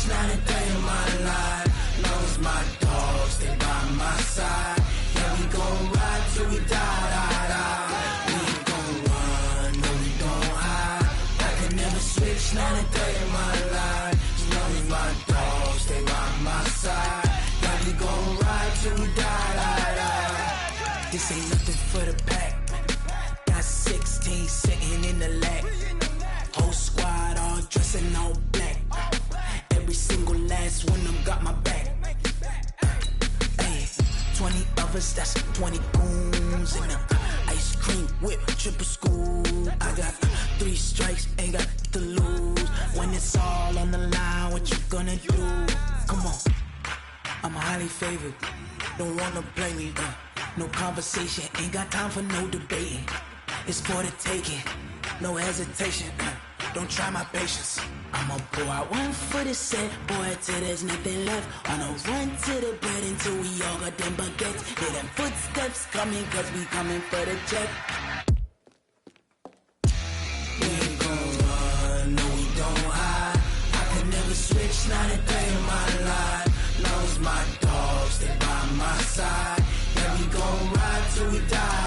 Not a day in my life. Knows my dogs, they by my side. Yeah, we gon' ride till we die. We ain't gon' run, no, we don't hide. I can never switch, not a day in my life. Knows my dogs, they by my side. Yeah, we gon' ride till we die. This ain't nothing for the pack. Got 16 sitting in the lap. Whole squad all dressing all black. Every single last one of them got my back. Hey, 20 of us, that's 20 goons in the ice cream whip, triple scoop. I got 3 strikes, ain't got to lose. When it's all on the line, what you gonna do? Come on, I'm highly favored. Don't wanna play me, no conversation, ain't got time for no debating. It's for the taking, no hesitation. Don't try my patience. I'ma pour out one for the set, boy, till there's nothing left. I'ma run to the bread until we all got them baguettes. Hear them footsteps coming, cause we coming for the check. We ain't gon' run, no, we don't hide. I can never switch, not a day in my life. Knows my dogs, they by my side. Yeah, we gon' ride till we die.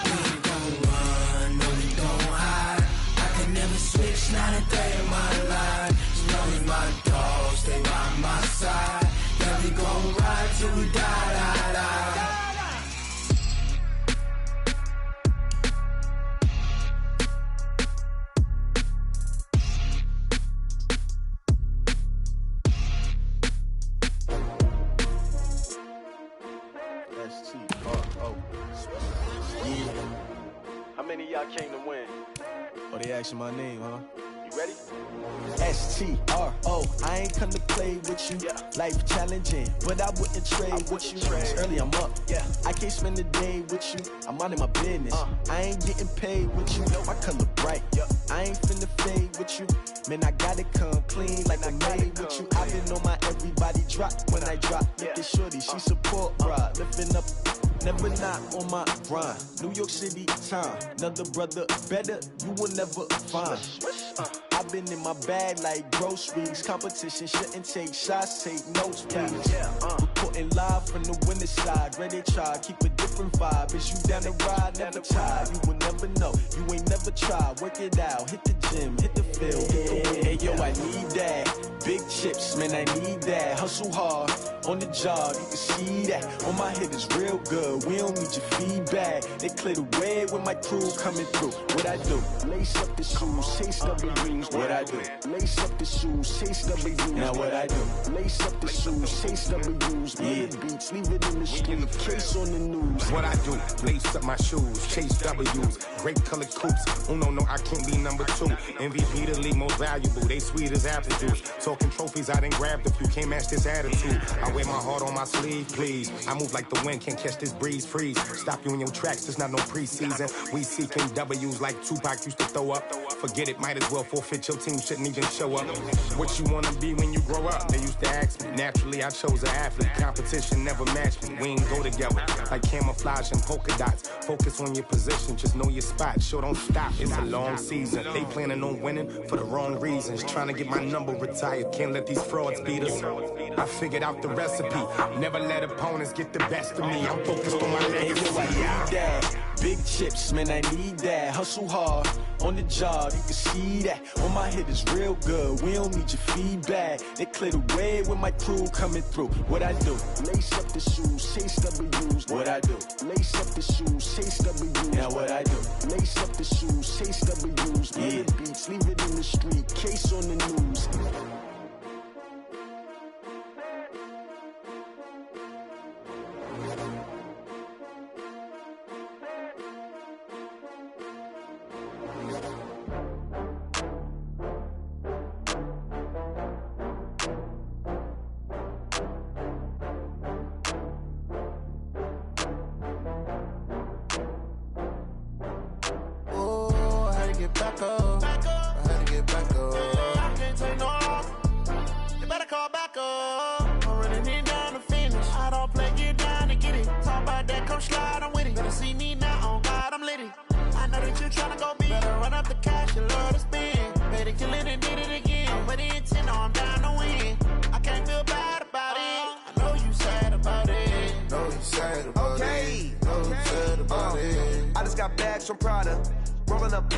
We ain't gon' run, no, we don't hide. I can never switch, not a day in my life. Knowing my dogs, they by my side. Yeah, we gon' ride till we die. How many of y'all came to win? Oh, they asking my name, huh? You ready? S-T-R-O, I ain't come to play with you. Life challenging, but I wouldn't trade with you. It's early, I'm up. I can't spend the day with you. I'm minding my business. I ain't getting paid with you. My color bright. I ain't finna fade with you. Man, I gotta come clean like I made with you. I've been on my everybody drop when I drop. Look at shorty, she support ride. Lifting up, never not on my grind. New York City time, another brother better, you will never find. I've been in my bag like groceries. Competition shouldn't take shots, take notes, please. Reporting live from the winter side. Ready to try, keep a different vibe. Is you down the ride, never tired. You will never know, you ain't never tried. Work it out, hit the gym, hit the field. Hey yo, I need that. Big chips, man, I need that. Hustle hard, on the job, you can see that. On my head is real good, we don't need your feedback. They clear the way with my crew coming through. What I do? Lace up the shoes, chase W's. What I do? Lace up the shoes, chase W's. Now what I do? Lace up the shoes, chase W's. use. Yeah, beats, leave it in the street. Case on the news. What I do, lace up my shoes, chase W's, grape colored coops. Uno, no, I can't be number 2. MVP the league most valuable. They sweet as apple juice. Talking trophies, I didn't grab the few. Can't match this attitude. I wear my heart on my sleeve, please. I move like the wind, can't catch this breeze. Freeze. Stop you in your tracks. There's not no preseason. We seeking W's like Tupac used to throw up. Forget it, might as well forfeit. Your team shouldn't even show up. What you wanna be when you grow up? They used to ask me. Naturally, I chose an athlete. Competition never matched me. We ain't go together like camouflage and polka dots. Focus on your position, just know your spot. Sure, don't stop. It's a long season. They planning on winning for the wrong reasons. Trying to get my number retired. Can't let these frauds beat us. I figured out the recipe. Never let opponents get the best of me. I'm focused on my legacy. Big chips, man, I need that. Hustle hard on the job, you can see that. On my hit is real good, we don't need your feedback. They clear the way with my crew coming through. What I do? Lace up the shoes, chase W's. What I do? Lace up the shoes, chase W's. Now what I do? Lace up the shoes, chase W's. Yeah, beats, leave it in the street. Case on the news. From Prada, rolling up.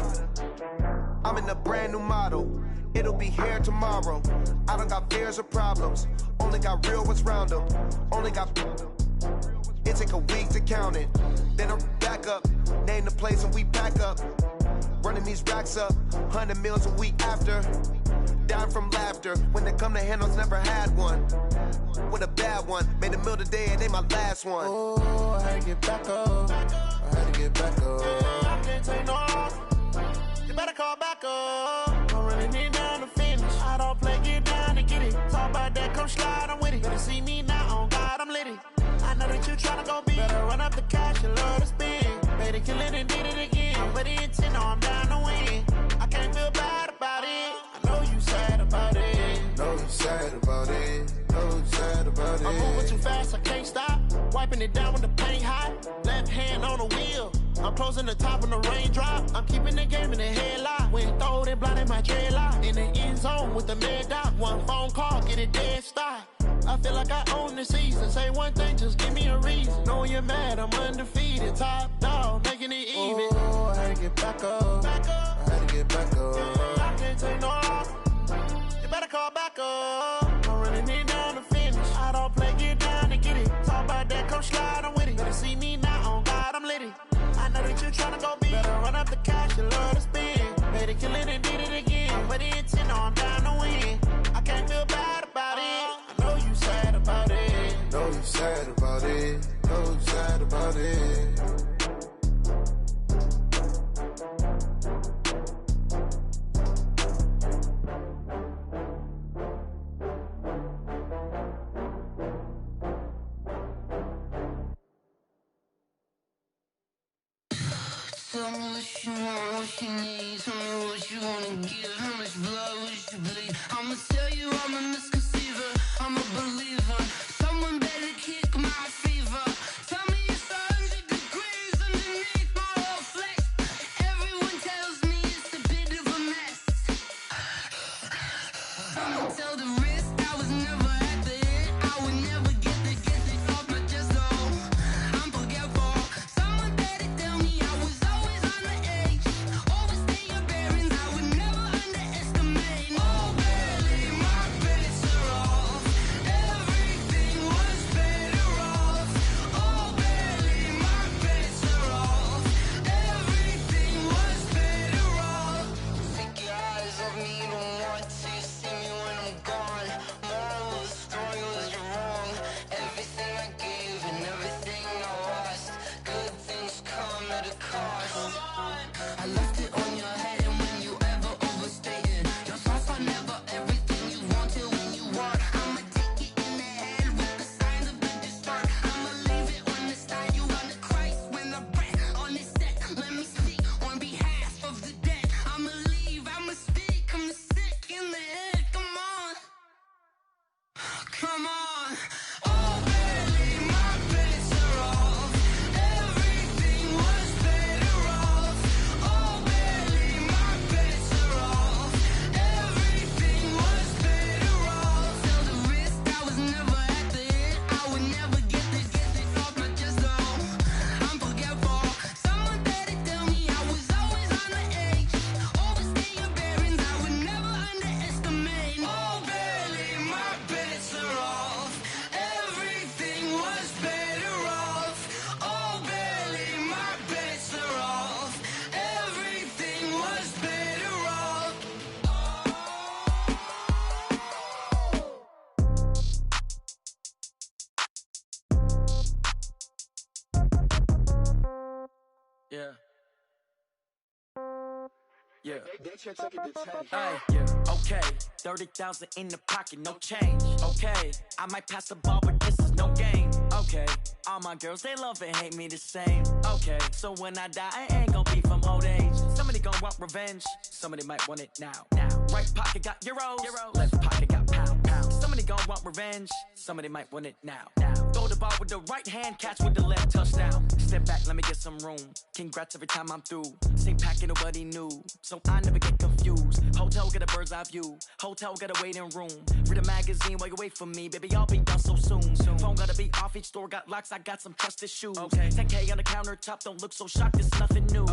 I'm in a brand new model. It'll be here tomorrow. I don't got fears or problems. Only got real ones round them. Only got. It take a week to count it. Then I'm back up. Name the place and we back up. Running these racks up. 100 meals a week after. Down from laughter. When it come to handles, never had one. With a bad one. Made a meal today and they my last one. Oh, I had to get back up. I had to get back up. I can't take no off. You better call back up. I'm running it down to finish. I don't play, get down to get it. Talk about that, come slide, I'm with it. Better see me now, on God, I'm litty. I know that you tryna go big. Better run up the cash, you love to spend. Better kill it and did it again. I'm with the intent, no, I'm down to win. I can't feel bad about it. I know you sad about it. Know you sad about it. Know you sad about it. I'm moving too fast, I can't stop. Wiping it down when the paint hot. Left hand on the wheel. I'm closing the top when the raindrop. I'm keeping the game in the headlock. When throwed and blinded my dreadlock. In the end zone with the mad dot. One phone call, get it dead stop. I feel like I own the season. Say one thing, just give me a reason. Knowing you're mad, I'm undefeated. Top dog, making it even. Oh, I had to get back up. I had to get back up. I can't take no off. You better call back up. I'm running it down to finish. I don't play, get down to get it. Talk about that, come slide, I'm with it. Better see me now, on God, I'm litty. I know that you tryna go big. Better run up the cash, you love to spend. Better kill it and did it again. I'm with the intent, no, I'm down to win. I can't feel bad about it. I know you sad about it. Know you sad about it. Know you sad about it. Tell me what you want, what you need. Tell me what you wanna give. How much blood would you bleed? I'ma tell you I'm a misconceiver. I'm a believer. Someone better kick my fever. Tell me it's 100 degrees underneath my whole flesh. Everyone tells me it's a bit of a mess. I'ma tell the risk I was never at the end. I would never get it off my chest. Oh, I'm forgetful. Someone better tell me I was always on the edge. Overstay your bearings, I would never underestimate. Oh, barely, my bets are off. Yeah. Okay. 30,000 in the pocket, no change. Okay. I might pass the ball, but this is no game. Okay. All my girls, they love and hate me the same. Okay. So when I die, I ain't gonna be from old age. Somebody gonna want revenge. Somebody might want it now. Right pocket got euros. Left pocket got pound. Somebody gonna want revenge. Somebody might want it now. Throw the ball with the right hand, catch with the left, touchdown. Step back, let me get some room. Congrats every time I'm through. Same packet, nobody knew, so I never get confused. Hotel got a bird's eye view. Hotel got a waiting room. Read a magazine while you wait for me, baby. I'll be done so soon. Phone gotta be off, each store got locks. I got some trusted shoes. 10K on the countertop, don't look so shocked. It's nothing new.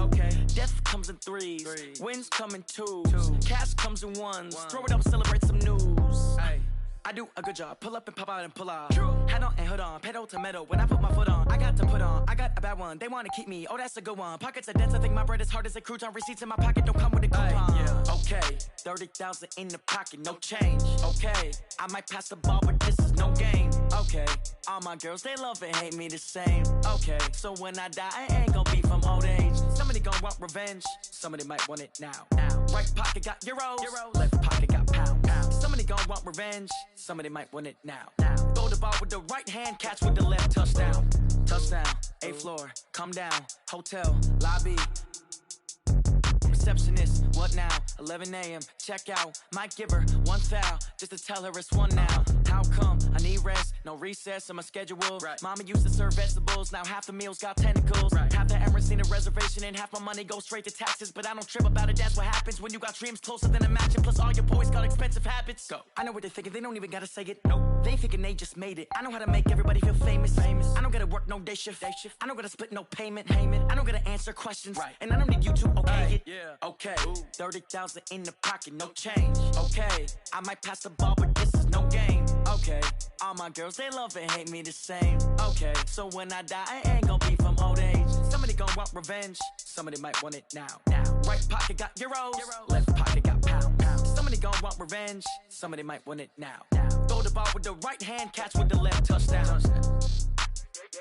Death comes in threes. Wins come in twos. Cash comes in ones. Throw it up, celebrate some news. I do a good job. Pull up and pop out and pull off. Head on and hood on. Pedal to metal. When I put my foot on, I got to put on. I got a bad one. They want to keep me. Oh, that's a good one. Pockets are dense. I think my bread is hard as a crouton. Receipts in my pocket don't come with a coupon. Okay. 30,000 in the pocket. No change. Okay. I might pass the ball, but this is no game. Okay. All my girls, they love and hate me the same. Okay. So when I die, I ain't gonna be from old age. Somebody gonna want revenge. Somebody might want it now. Right pocket got euros. Left pocket got pound. Somebody gonna want revenge. Somebody might want it now. Throw the ball with the right hand, catch with the left, touchdown. Touchdown, 8th floor, come down, hotel, lobby. Receptionist, what now? 11 a.m., check out. Might give her one foul, just to tell her it's one now. How come? I need rest, no recess in my schedule. Mama used to serve vegetables, now half the meals got tentacles. Half the Emirates need a reservation and half my money goes straight to taxes. But I don't trip about it, that's what happens when you got dreams closer than a match. And plus all your boys got expensive habits. Go. I know what they're thinking, they don't even gotta say it. Nope. They ain't thinking they just made it. I know how to make everybody feel famous. I don't gotta work no day shift. I don't gotta split no payment. I don't gotta answer questions. And I don't need you to okay it. Okay. 30,000 in the pocket, no change. Okay. I might pass the ball, but this is no game. Okay. All my girls, they love and hate me the same. Okay. So when I die, I ain't gonna be from old age. Somebody gonna want revenge. Somebody might want it now. Right pocket got euros. Left pocket got pound. Somebody gonna want revenge. Somebody might want it now. Throw the ball with the right hand, catch with the left, touchdown.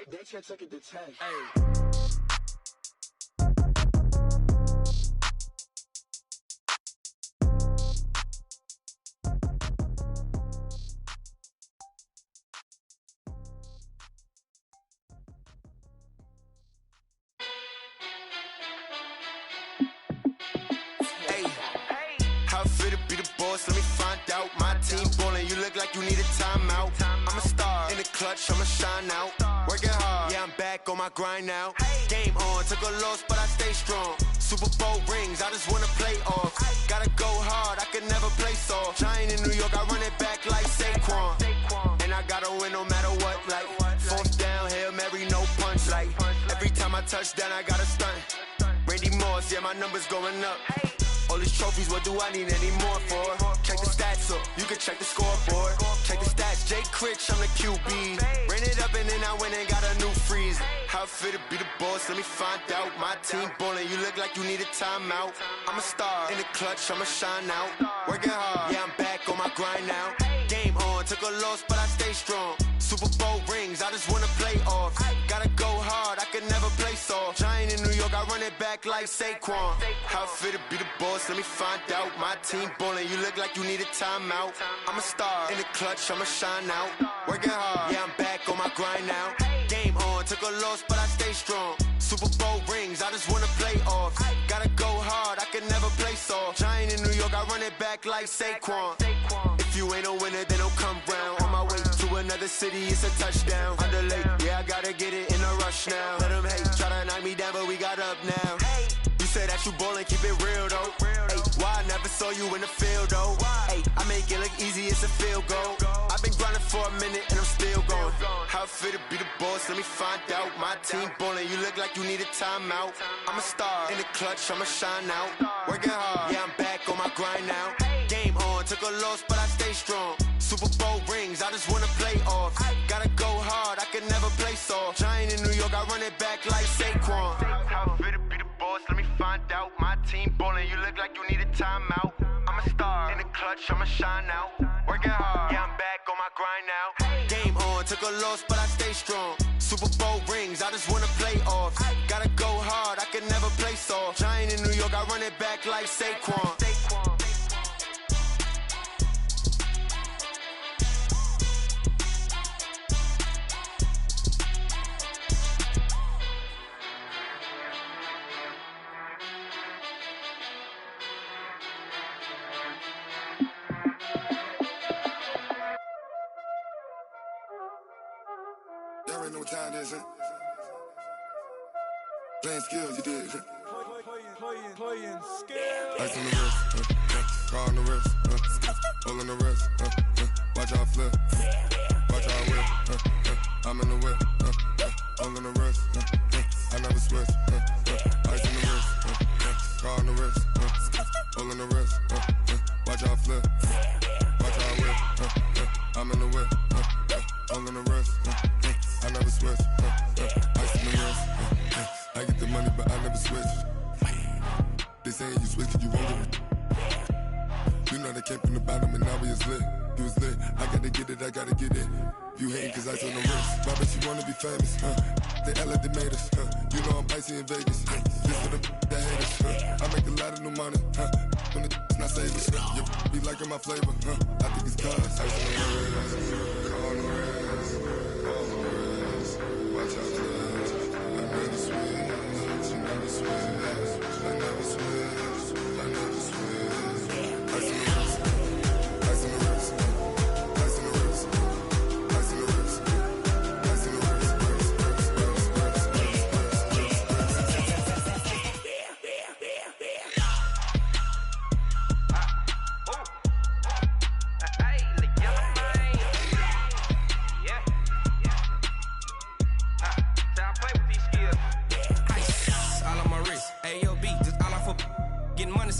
They can't take it to 10. Let me find out. My team ballin', you look like you need a timeout. I'm a star in the clutch, I'ma shine out. Working hard, yeah, I'm back on my grind now. Game on, took a loss, but I stay strong. Super Bowl rings, I just wanna play off. Gotta go hard, I can never play soft. Giant in New York, I run it back like Saquon. And I gotta win no matter what, like 4th down, Hail Mary, no punch. Like every time I touch down, I gotta stunt. Randy Moss, yeah, my numbers going up. All these trophies, what do I need any more for? Check the stats up, you can check the scoreboard. Check the stats, Jay Critch, I'm the QB. Ran it up and then I went and got a new freeze. How it feel to be the boss, let me find out. My team ballin', you look like you need a timeout. I'm a star in the clutch, I'ma shine out. Working hard, yeah, I'm back on my grind now. Game on, took a loss, but I stay strong. Super Bowl rings, I just wanna play off. Gotta go hard, I can never play soft. Giant in New York, I run it back like Saquon. How it feel to be the boss, let me find out. My team ballin', you look like you need a timeout. I'm a star in the clutch, I'ma shine out. Working hard, yeah, I'm back on my grind now. Game on, took a loss, but I stay strong. Super Bowl rings, I just wanna play off. Gotta go hard, I can never play soft. Giant in New York, I run it back like Saquon. If you ain't a winner, then don't come round. On my way to another city, it's a touchdown. Underlay, yeah, I gotta get it in a rush now. Let them hate, try to knock me down, but we got up now. You said that you ballin', keep it real though. Hey, why I never saw you in the field though? Hey, I make it look easy, it's a field goal. I've been grinding for a minute and I'm still going. How it feel to be the boss, let me find out. My team ballin', you look like you need a timeout. I'm a star in the clutch, I'ma shine out. Working hard, yeah, I'm back on my grind now. Game on, took a loss, but I stay strong. Super Bowl rings, I just wanna play off. Gotta go hard, I can never play soft. Giant in New York, I run it back like Saquon. How it feel to be the boss, let me find out. My team ballin', you look like you need a timeout. I'm a star in the clutch, I'ma shine out. Working hard, yeah, I'm back on my grind now. Game on, took a loss, but I stay strong. Super Bowl rings, I just wanna play off. Gotta go hard, I can never play soft. Giant in New York, I run it it back like Saquon. Y'all already know what time it is, huh? Playing skills, you did. Playing skills. Ice on the wrist, car on the wrist, hole in the wrist, watch out flip, watch out whip, I'm in the whip, hole in the wrist, I never switch, ice on the wrist, car on the wrist, hole in the wrist, watch out flip, watch out whip, I'm in the whip, hole in the wrist, I never switch, ice on the wrist, I get the money but I never switch. They saying you switch, you won't get it. You know they came from the bottom and now we is lit. You was lit, I gotta get it, I gotta get it. You hating cause I told the wrist. Why bet you wanna be famous, They elevated us, You know I'm icy in Vegas, This for the that hate us, I make a lot of new money, When the not savings, You be liking my flavor, I think it's cause I on the wrist, on the wrist, on the wrist. Watch out, cuz I never switch, you never switch. I never switch, I never switch. Ice in the wrist, ice in the wrist, ice in the wrist, ice in the wrist, ice in the wrist,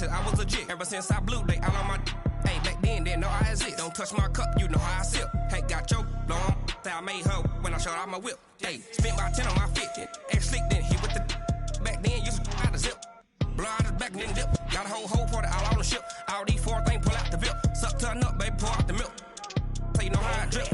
I was legit. Ever since I blew, they all on my hey, back then, didn't know I exist. Don't touch my cup, you know how I sip. Hey, got your long, I made her when I showed out my whip. Hey, spent about 10 on my fit. Ex-slick, then hit with the back then, used to out the zip. Blow out his back, then dip. Got a whole party all on the ship. All these four things, pull out the VIP. Suck to a nut, baby, pour out the milk. So you know how I drip.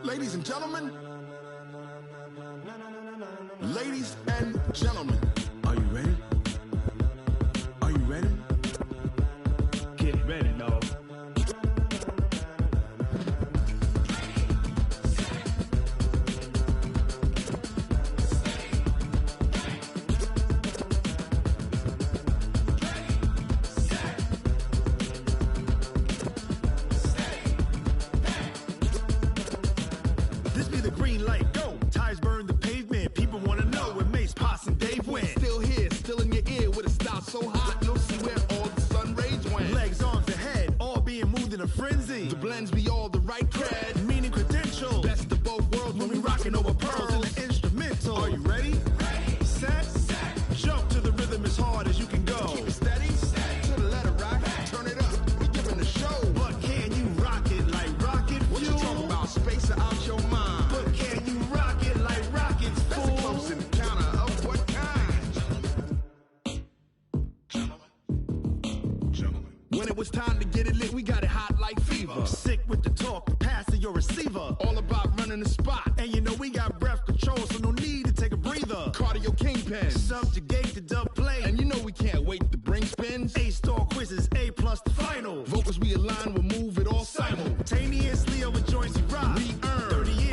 Ladies and gentlemen, ladies and gentlemen, are you ready? Are you ready? Get ready, dog. This be the green light, go. Tires burn the pavement. People wanna know where Mace, Poss, and Dave went. Still here, still in your ear with a style so hot, you'll see where all the sun rays went. Legs, arms, and head, all being moved in a frenzy. The blends be all the right cred, meaning credentials. Best of both worlds when we rockin' over pearls in the instrumental. Are you ready? Set, jump to the rhythm as hard as you can go. Keep it steady, to the letter rock, turn it up, we giving the show. But can you rock it like rocket fuel? What you talking about, space or out your mind? But can you rock it like rockets, fool? That's a close encounter of what kind? When it was time to get it lit, we got it hot like fever. Sick with the talk, passing your receiver. All about running the spot. And you know we got breath control, so no need to take a breather. Cardio kingpin, subjugate the dub play. And you know we can't wait to bring spins. A-star quizzes, A+ the final. Vocals we align, we'll move it all simultaneously over joints we rock. We earn 30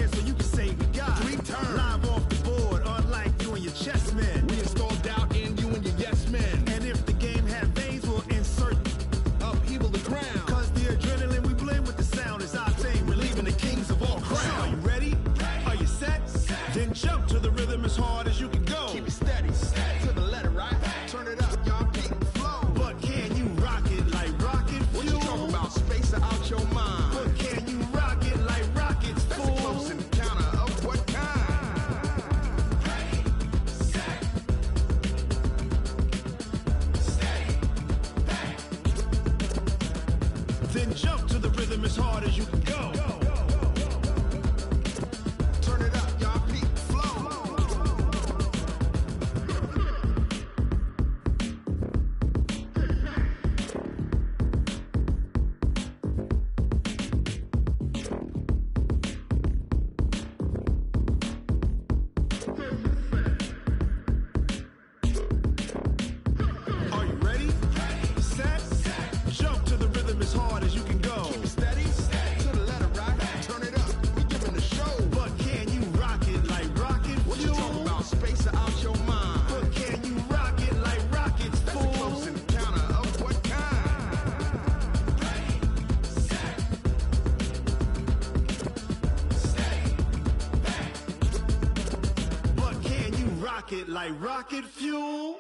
it like rocket fuel.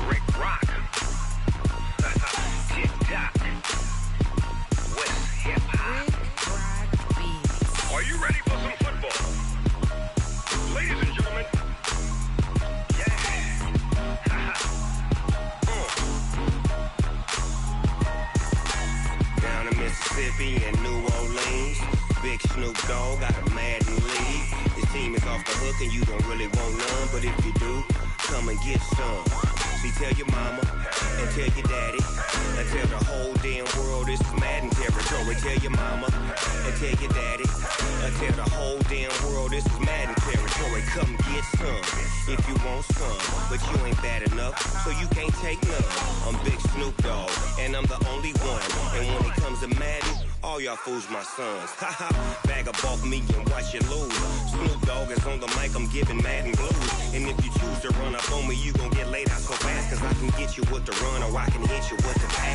Rick Rock. Tick-tock. West hip-hop. Are you ready for some football? Ladies and gentlemen. Yeah. Down in Mississippi and New Orleans, Big Snoop Dogg got a Madden league. His team is off the hook and you don't really want none, but if you do, come and get some. See, tell your mama and tell your daddy and tell the whole damn world this is Madden territory. Tell your mama and tell your daddy and tell the whole damn world this is Madden territory. Come get some if you want some, but you ain't bad enough, so you can't take none. I'm Big Snoop Dogg and I'm the only one. And when it comes to Madden, all y'all fools my sons. Haha, bag up off me and watch you lose. Snoop Dogg is on the mic, I'm giving Madden blues. And if you choose to run up on me, you gon' get laid out so fast, cause I can get you with the run or I can hit you with the pass.